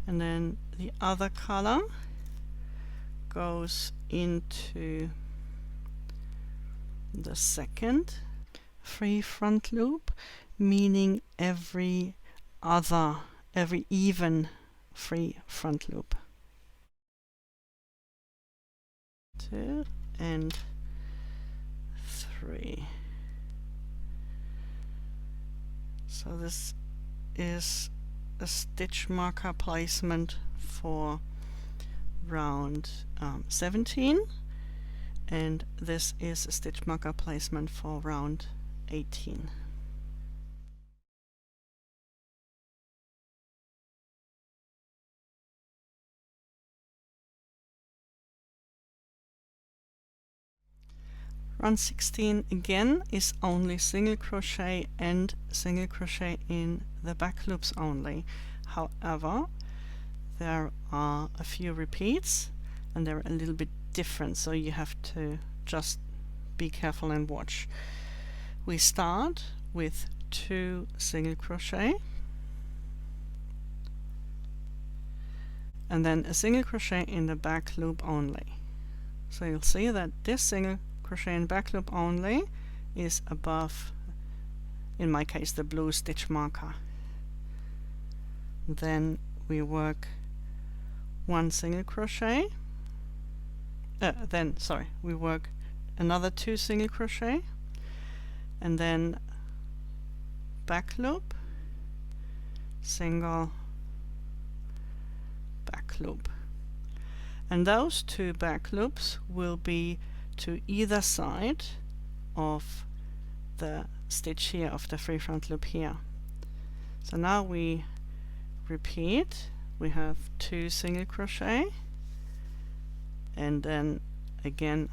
S1: And then the other color goes into the second free front loop, meaning every other every even free front loop. 2 and 3. So this is a stitch marker placement for round 17, and this is a stitch marker placement for round 18. Round 16 again is only single crochet and single crochet in the back loops only. However, there are a few repeats and they're a little bit different, so you have to just be careful and watch. We start with 2 single crochet and then a single crochet in the back loop only. So you'll see that this single crochet in back loop only is above, in my case, the blue stitch marker. Then we work 1 single crochet, we work another 2 single crochet and then back loop, single, back loop. And those 2 back loops will be to either side of the stitch here, of the free front loop here. So now we repeat. We have 2 single crochet and then again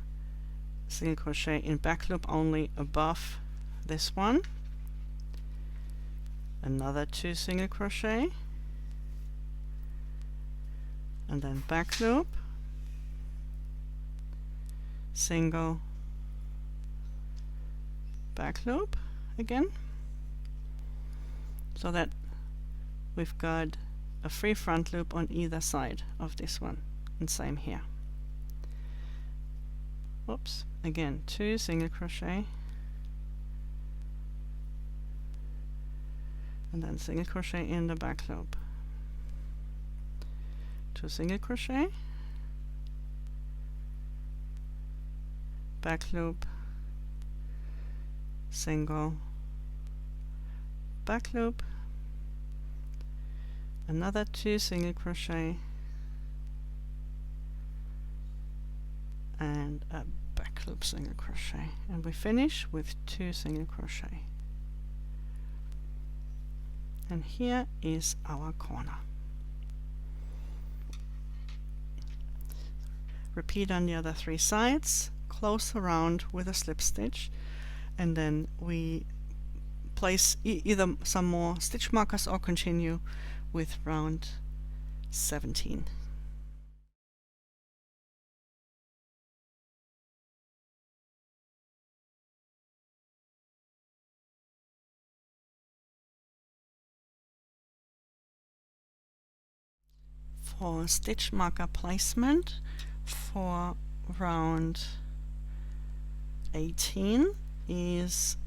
S1: single crochet in back loop only above this one, another 2 single crochet and then back loop, single, back loop again, so that we've got a free front loop on either side of this one, and same here. Oops, again 2 single crochet and then single crochet in the back loop, 2 single crochet, back loop, single, back loop, another 2 single crochet and a back loop single crochet, and we finish with 2 single crochet. And here is our corner. Repeat on the other 3 sides, close around with a slip stitch, and then we place either some more stitch markers or continue with round 17. For stitch marker placement for round 18 is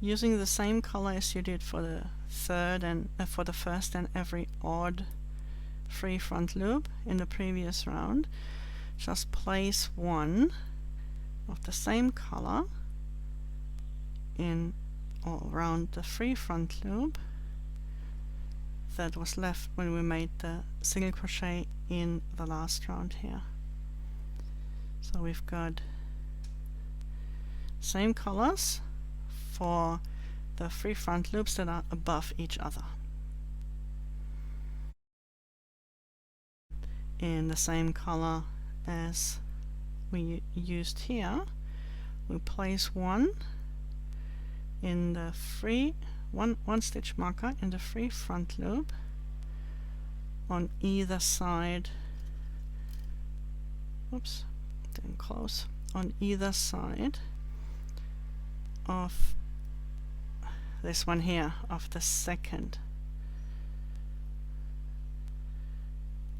S1: using the same color as you did for the third and for the first and every odd free front loop in the previous round. Just place 1 of the same color in all around the free front loop that was left when we made the single crochet in the last round here. So we've got same colors for the free front loops that are above each other. In the same color as we used here, we place 1 in the free one stitch marker in the free front loop on either side. Oops, didn't close. On either side of this one here, of the second,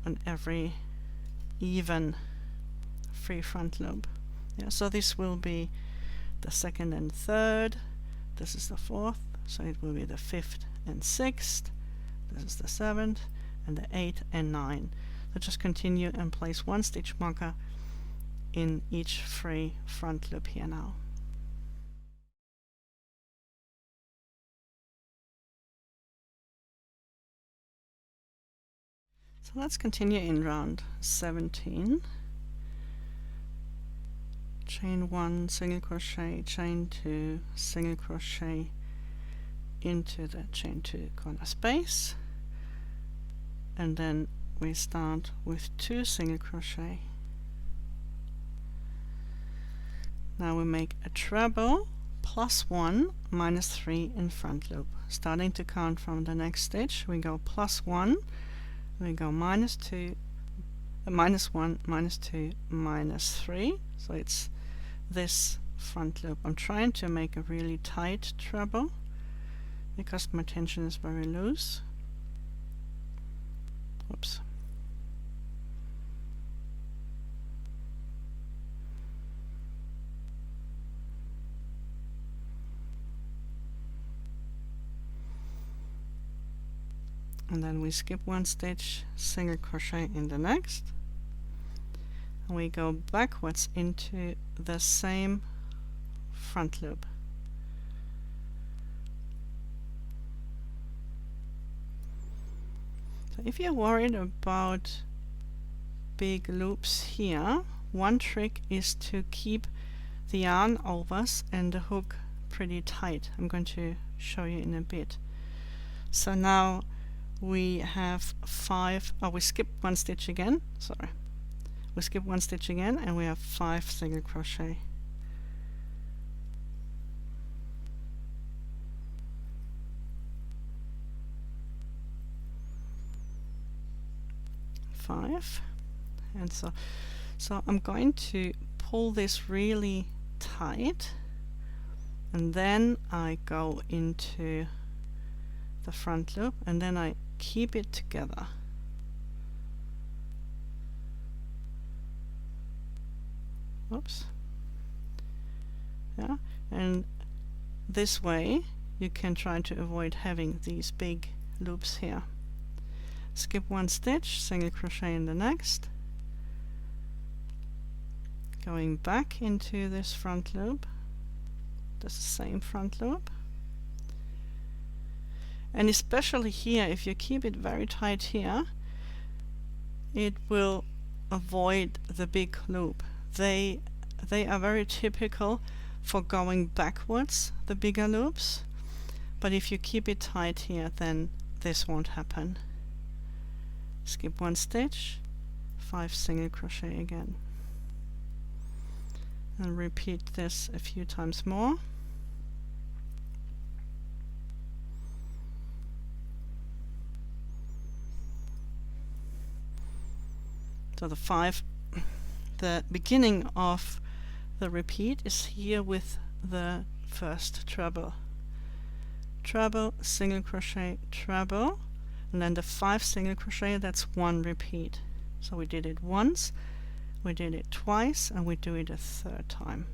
S1: on every even free front loop. Yeah, so this will be the second and third. This is the fourth, so it will be the 5th and 6th, this is the 7th, and the 8th and 9. So just continue and place one stitch marker in each free front loop here now. So let's continue in round 17. Chain 1, single crochet, chain 2, single crochet into the chain 2 corner space, and then we start with 2 single crochet. Now we make a treble +1 -3 in front loop. Starting to count from the next stitch, we go +1, we go -2, -1, -2, -3. So it's this front loop. I'm trying to make a really tight treble because my tension is very loose. Whoops. And then we skip one stitch, single crochet in the next, and we go backwards into the same front loop. So if you're worried about big loops here, one trick is to keep the yarn overs and the hook pretty tight. I'm going to show you in a bit. So now we have 5, we skip one stitch again, sorry. We skip one stitch again and we have 5 single crochet. And so I'm going to pull this really tight, and then I go into the front loop, and then I keep it together. Oops. Yeah, and this way you can try to avoid having these big loops here. Skip one stitch, single crochet in the next, going back into this front loop, the same front loop, and especially here, if you keep it very tight here, it will avoid the big loop. They are very typical for going backwards, the bigger loops, but if you keep it tight here, then this won't happen. Skip one stitch, 5 single crochet again, and repeat this a few times more. So the beginning of the repeat is here with the first treble. Treble, single crochet, treble, and then the 5 single crochet, that's one repeat. So we did it once, we did it twice, and we do it a third time.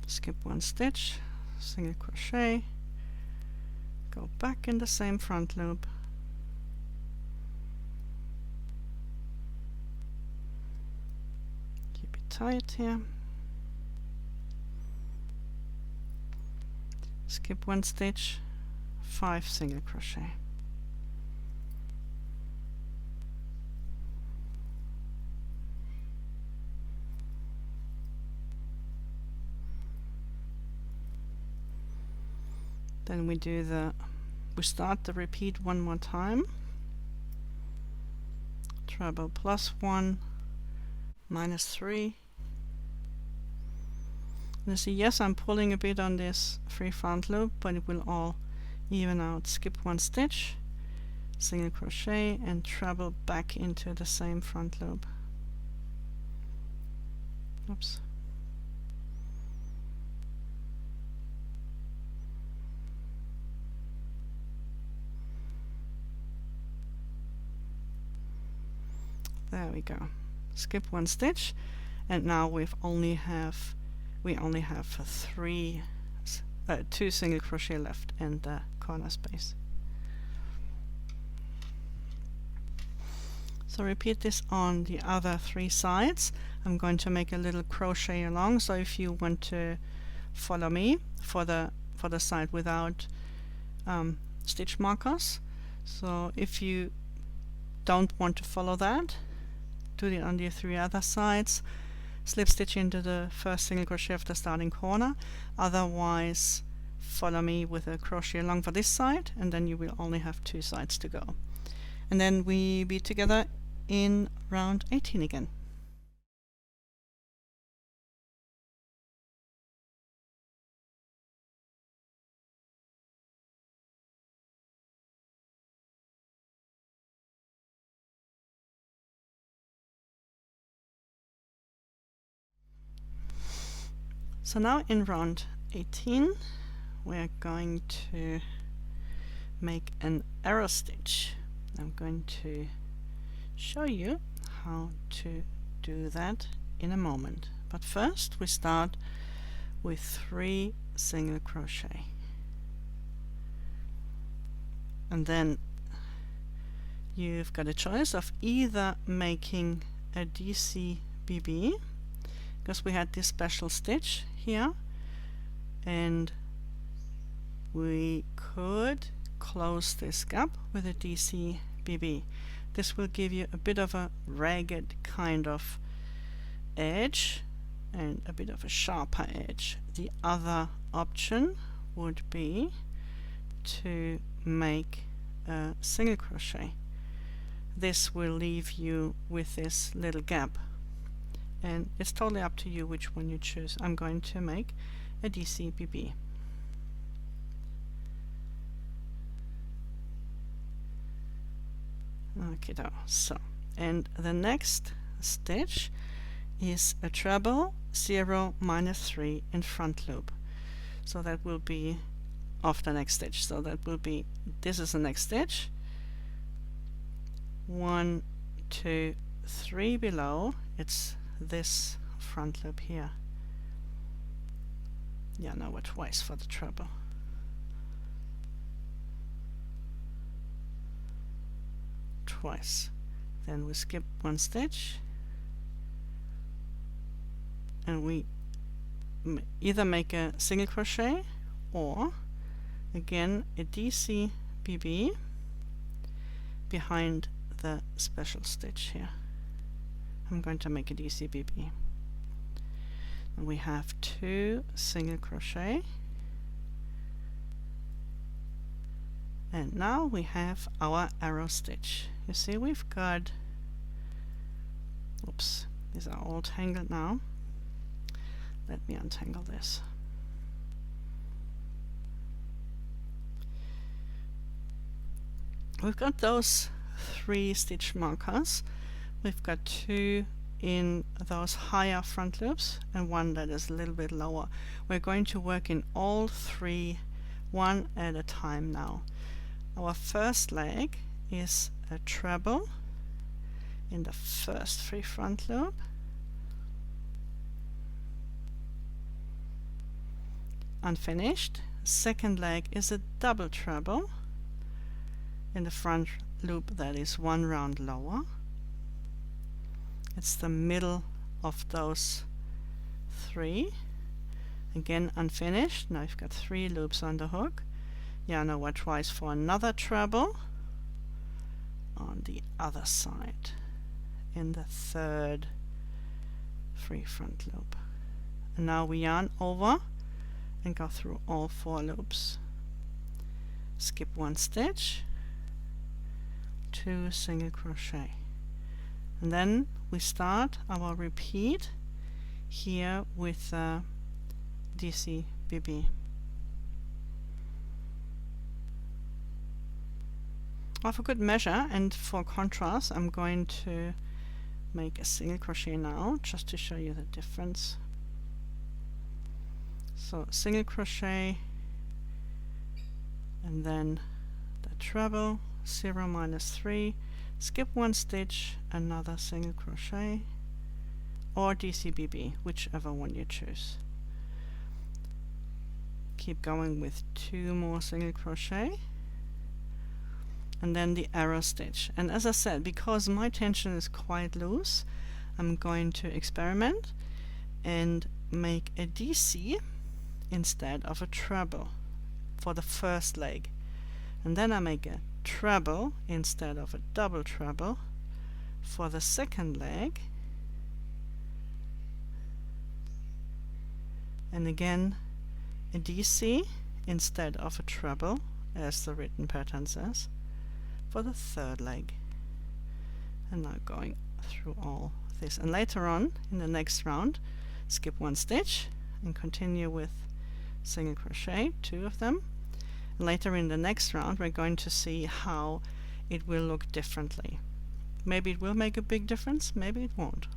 S1: Skip one stitch, single crochet, go back in the same front loop, keep it tight here, skip one stitch, 5 single crochet. Then we start the repeat one more time. Treble +1, -3. And you see, yes, I'm pulling a bit on this free front loop, but it will all even out. Skip one stitch, single crochet, and treble back into the same front loop. Oops. There we go. skip one stitch, and now we only have 2 single crochet left in the corner space. So repeat this on the other 3 sides. I'm going to make a little crochet along, so if you want to follow me for the side without stitch markers, so if you don't want to follow that, do it on the 3 other sides, slip stitch into the first single crochet of the starting corner, otherwise follow me with a crochet along for this side, and then you will only have 2 sides to go. And then we be together in round 18 again. So now in round 18 we're going to make an arrow stitch. I'm going to show you how to do that in a moment, but first we start with 3 single crochet, and then you've got a choice of either making a DCBB, because we had this special stitch here, and we could close this gap with a DCBB. This will give you a bit of a ragged kind of edge and a bit of a sharper edge. The other option would be to make a single crochet. This will leave you with this little gap, and it's totally up to you which one you choose. I'm going to make a DCBB. Okay, so, and the next stitch is a treble 0 minus 3 in front loop. So that will be off the next stitch. So that will be, this is the next stitch. 1, 2, 3 below. It's this front loop here. Yeah, now we're twice for the treble. Twice. Then we skip 1 stitch, and we either make a single crochet or again a DCBB behind the special stitch here. I'm going to make a DCBB. And we have 2 single crochet, and now we have our arrow stitch. You see, we've got, oops, these are all tangled now. Let me untangle this. We've got those 3 stitch markers. We've got 2 in those higher front loops and 1 that is a little bit lower. We're going to work in all 3 one at a time now. Our first leg is a treble in the first 3 front loop, unfinished. Second leg is a double treble in the front loop that is 1 round lower. It's the middle of those 3, again unfinished. Now I've got 3 loops on the hook. Yeah, now we're twice for another treble on the other side in the third 3 front loop. And now we yarn over and go through all 4 loops. Skip 1 stitch, 2 single crochet, and then we start our repeat here with DCBB. For good measure and for contrast, I'm going to make a single crochet now, just to show you the difference. So single crochet, and then the treble 0 minus 3, skip 1 stitch, another single crochet, or DCBB, whichever one you choose. Keep going with 2 more single crochet, and then the arrow stitch. And as I said, because my tension is quite loose, I'm going to experiment and make a DC instead of a treble for the first leg, and then I make a treble instead of a double treble for the second leg, and again a DC instead of a treble, as the written pattern says, for the third leg. And now going through all this, and later on in the next round skip 1 stitch and continue with single crochet, 2 of them. And later in the next round we're going to see how it will look differently. Maybe it will make a big difference, maybe it won't.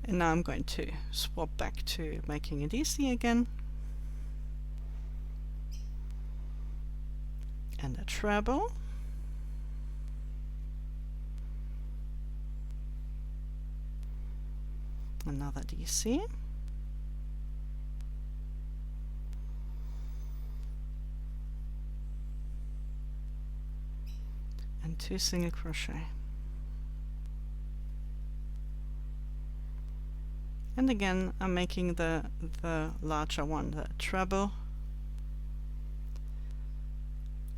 S1: And now I'm going to swap back to making a DC again, and a treble, another DC, and 2 single crochet. And again I'm making the larger one, the treble,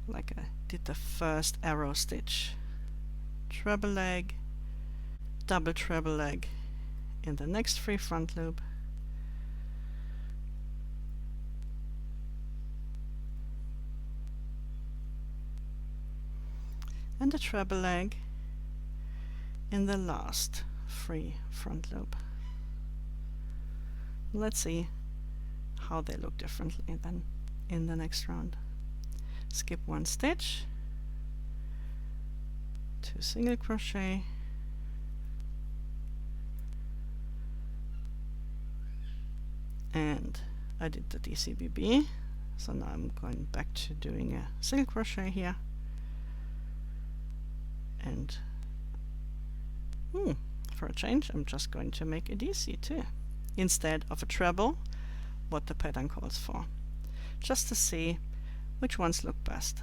S1: like I did the first arrow stitch. Treble leg, double treble leg in the next free front loop, and a treble leg in the last free front loop. Let's see how they look differently then in the next round. Skip 1 stitch, 2 single crochet, and I did the DCBB, so now I'm going back to doing a single crochet here, and for a change I'm just going to make a DC too, instead of a treble, what the pattern calls for, just to see which ones look best.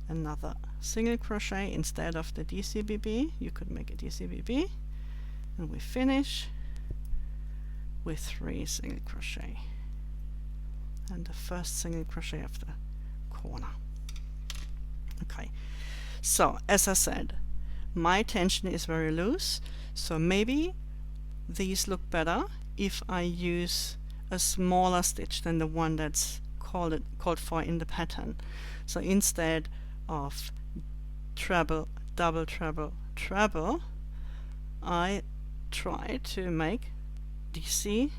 S1: Another single crochet instead of the DCBB, you could make a DCBB, and we finish with 3 single crochet and the first single crochet of the corner. Okay, so as I said, my tension is very loose, so maybe these look better if I use a smaller stitch than the one that's called for in the pattern. So instead of treble, double treble, treble, I try to make DC,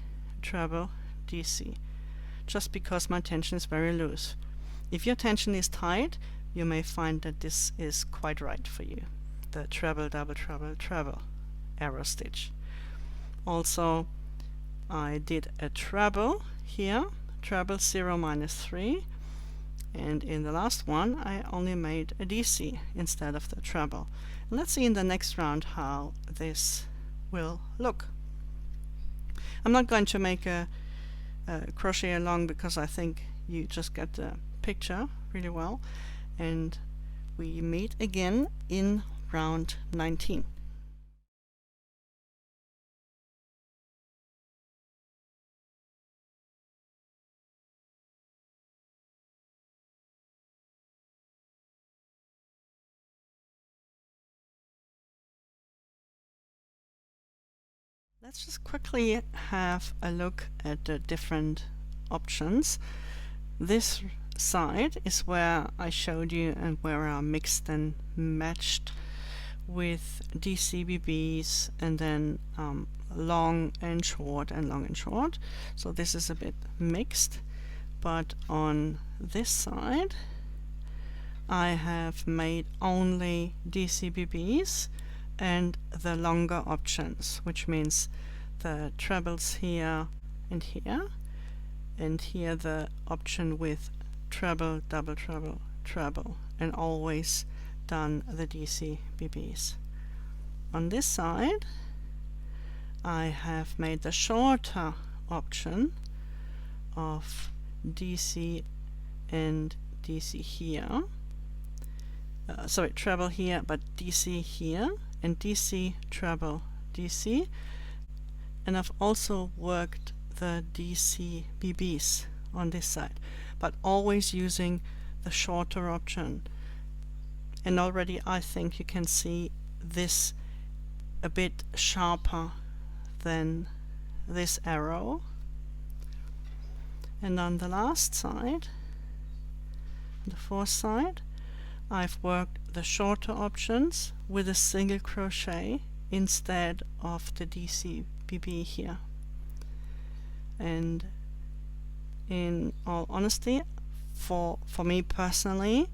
S1: treble, DC, just because my tension is very loose. If your tension is tight, you may find that this is quite right for you, the treble, double treble, treble arrow stitch. Also, I did a treble here, treble 0 minus 3, and in the last one I only made a DC instead of the treble. And let's see in the next round how this will look. I'm not going to make a crochet along because I think you just get the picture really well, and we meet again in round 19. Let's just quickly have a look at the different options. This side is where I showed you and where I mixed and matched with DCBBs and then long and short and long and short. So this is a bit mixed, but on this side I have made only DCBBs and the longer options, which means the trebles here, and here the option with treble, double treble, treble, and always done the DCBBs. on this side I have made the shorter option of DC and DC here, sorry, treble here, but DC here, and DC, treble, DC, and I've also worked the DC BBs on this side, but always using the shorter option. And already I think you can see this a bit sharper than this arrow. And on the last side, the fourth side, I've worked the shorter options with a single crochet instead of the DC BB here. And in all honesty, for me personally,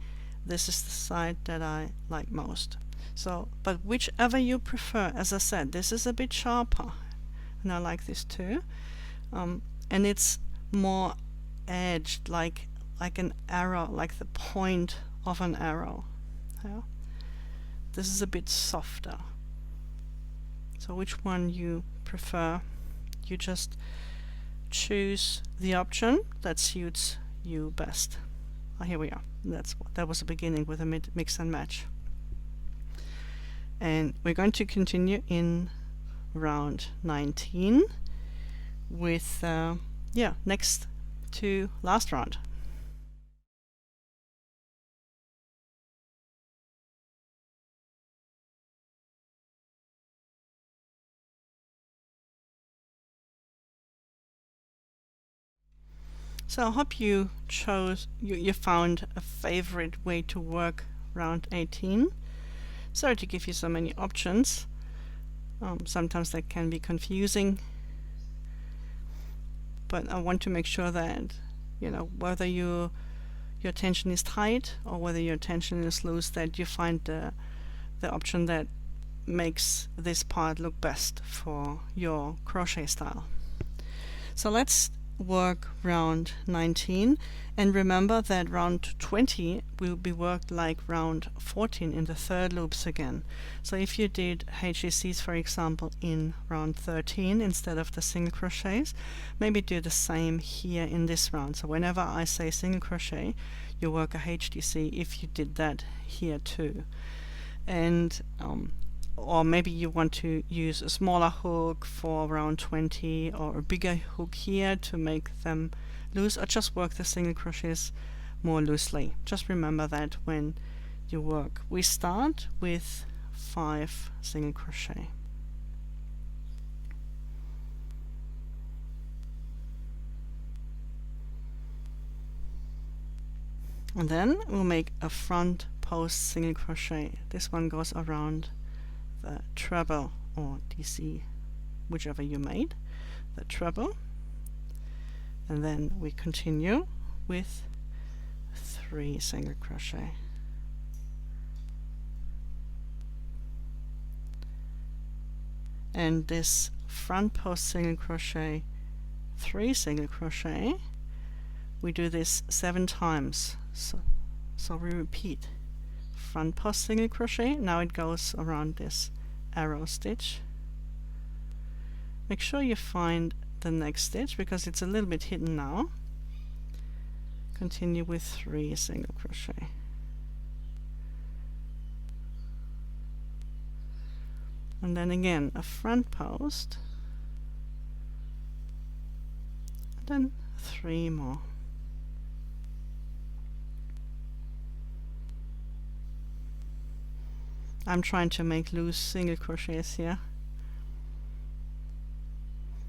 S1: this is the side that I like most. So, but whichever you prefer, as I said, this is a bit sharper, and I like this too, and it's more edged, like an arrow, like the point of an arrow. Yeah? This is a bit softer. So which one you prefer, you just choose the option that suits you best. Here we are. That was the beginning with a mix and match. And we're going to continue in round 19 with next to last round. So I hope you found a favorite way to work round 18. Sorry to give you so many options. Sometimes that can be confusing, but I want to make sure that whether your tension is tight or whether your tension is loose, that you find the option that makes this part look best for your crochet style. So let's work round 19, and remember that round 20 will be worked like round 14 in the third loops again. So if you did HCCs, for example, in round 13 instead of the single crochets, maybe do the same here in this round. So whenever I say single crochet, you work a HDC if you did that here too. And or maybe you want to use a smaller hook for round 20 or a bigger hook here to make them loose, or just work the single crochets more loosely. Just remember that when you work. We start with 5 single crochet. And then we'll make a front post single crochet. This one goes around the treble or DC, whichever you made, the treble, and then we continue with 3 single crochet. And this front post single crochet, 3 single crochet, we do this 7 times. So we repeat. Front post single crochet, now it goes around this arrow stitch. Make sure you find the next stitch because it's a little bit hidden now. Continue with 3 single crochet. And then again a front post, and then 3 more. I'm trying to make loose single crochets here,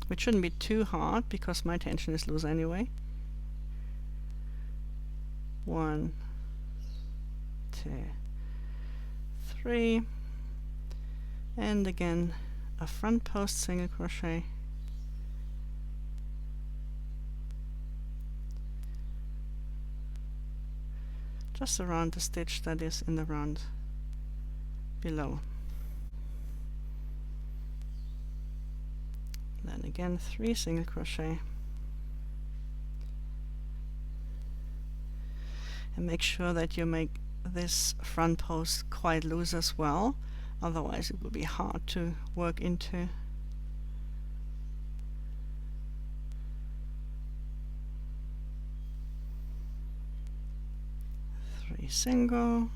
S1: which shouldn't be too hard because my tension is loose anyway. 1, 2, 3, and again a front post single crochet, just around the stitch that is in the round below. Then again 3 single crochet, and make sure that you make this front post quite loose as well. otherwise it will be hard to work into. Three single,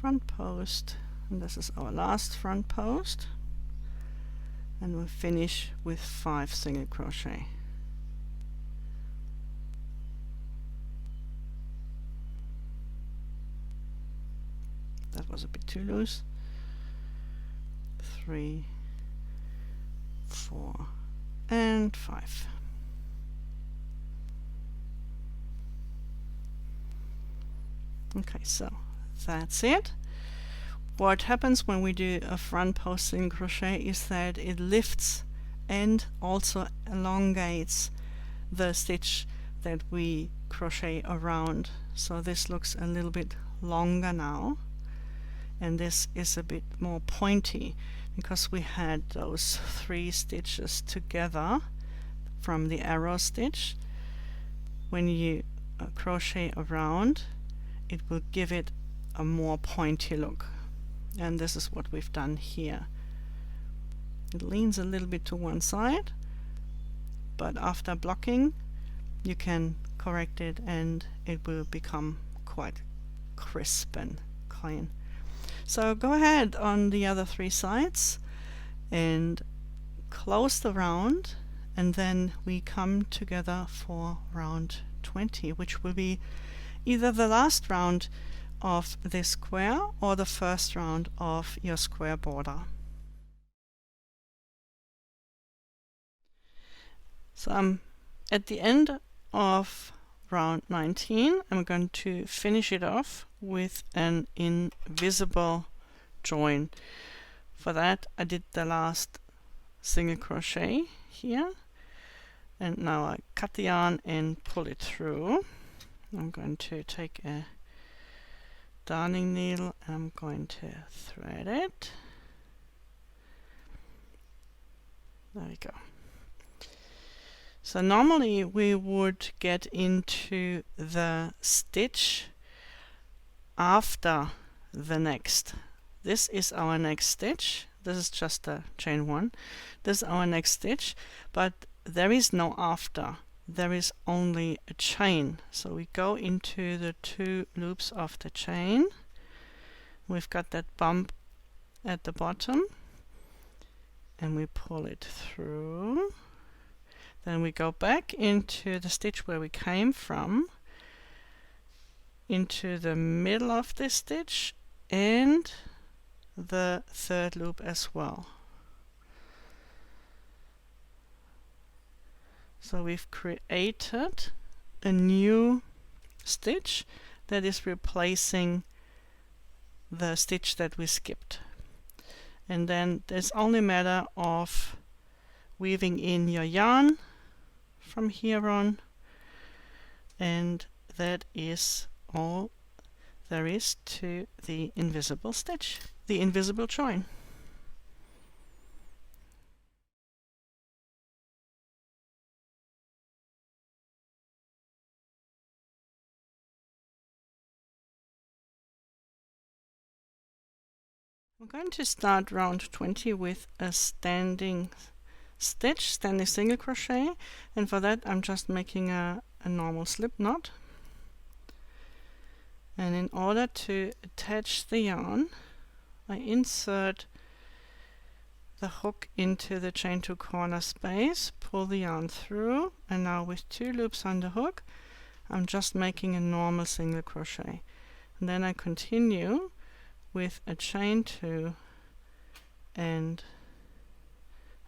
S1: front post, and this is our last front post, and we'll finish with 5 single crochet. That was a bit too loose. 3, 4, and 5. Okay, so that's it. What happens when we do a front post single crochet is that it lifts and also elongates the stitch that we crochet around. So this looks a little bit longer now, and this is a bit more pointy because we had those 3 stitches together from the arrow stitch. When you crochet around, it will give it a more pointy look, and this is what we've done here. It leans a little bit to one side, but after blocking you can correct it and it will become quite crisp and clean. So go ahead on the other 3 sides and close the round, and then we come together for round 20, which will be either the last round of this square or the first round of your square border. So I'm at the end of round 19. I'm going to finish it off with an invisible join. For that I did the last single crochet here, and now I cut the yarn and pull it through. I'm going to take a darning needle and I'm going to thread it. There we go. So normally we would get into the stitch after the next. This is our next stitch. This is just a chain 1. This is our next stitch, but there is no after. There is only a chain. So we go into the 2 loops of the chain. We've got that bump at the bottom and we pull it through. Then we go back into the stitch where we came from, into the middle of this stitch and the 3rd loop as well. So we've created a new stitch that is replacing the stitch that we skipped. And then it's only a matter of weaving in your yarn from here on, and that is all there is to the invisible stitch, the invisible join. I'm going to start round 20 with a standing stitch, standing single crochet, and for that I'm just making a normal slip knot. And in order to attach the yarn, I insert the hook into the chain 2 corner space, pull the yarn through, and now with 2 loops on the hook I'm just making a normal single crochet. And then I continue with a chain 2 and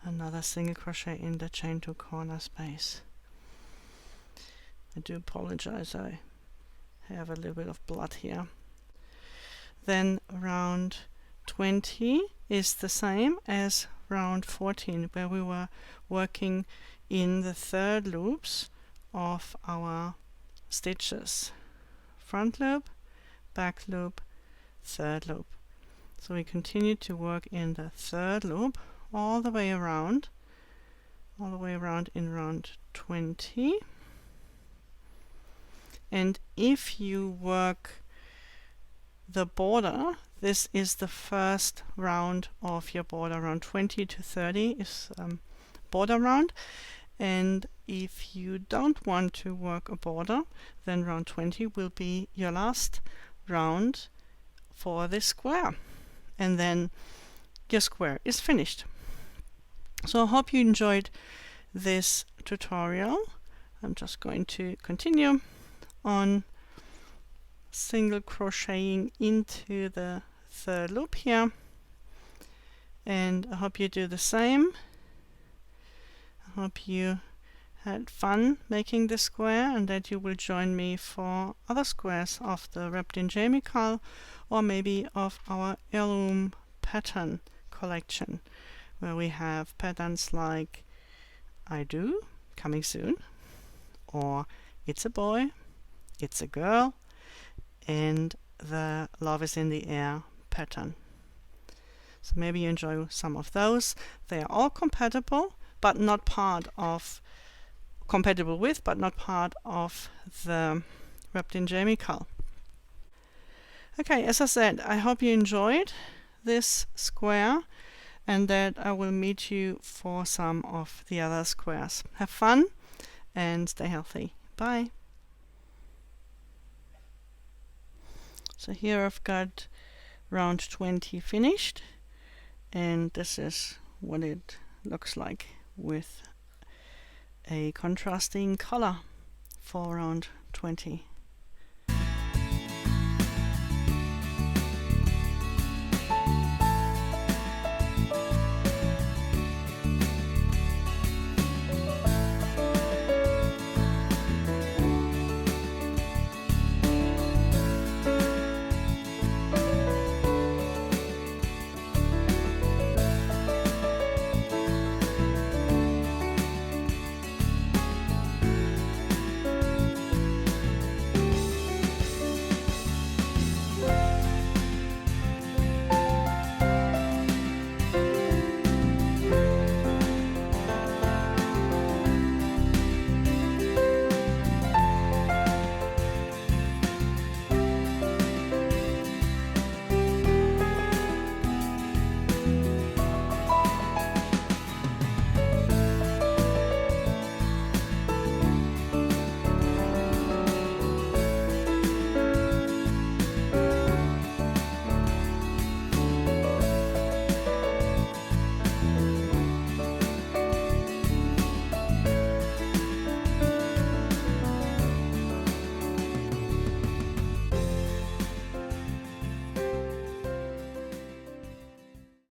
S1: another single crochet in the chain 2 corner space. I do apologize, I have a little bit of blood here. Then round 20 is the same as round 14, where we were working in the 3rd loops of our stitches. Front loop, back loop, 3rd loop. So we continue to work in the 3rd loop all the way around in round 20. And if you work the border, this is the first round of your border. Round 20 to 30 is border round, and if you don't want to work a border, then round 20 will be your last round for this square, and then your square is finished. So I hope you enjoyed this tutorial. I'm just going to continue on single crocheting into the third loop here, and I hope you do the same. I hope you had fun making this square, and that you will join me for other squares of the Wrapped in WIJ-CAL, or maybe of our heirloom pattern collection, where we have patterns like I Do, coming soon, or It's a Boy, It's a Girl, and the Love is in the Air pattern. So maybe you enjoy some of those. They are all compatible, but not part of compatible with, but not part of the Wrapped in WIJ-CAL. Okay, as I said, I hope you enjoyed this square, and that I will meet you for some of the other squares. Have fun and stay healthy. Bye. So here I've got round 20 finished, and this is what it looks like with a contrasting color for round 20.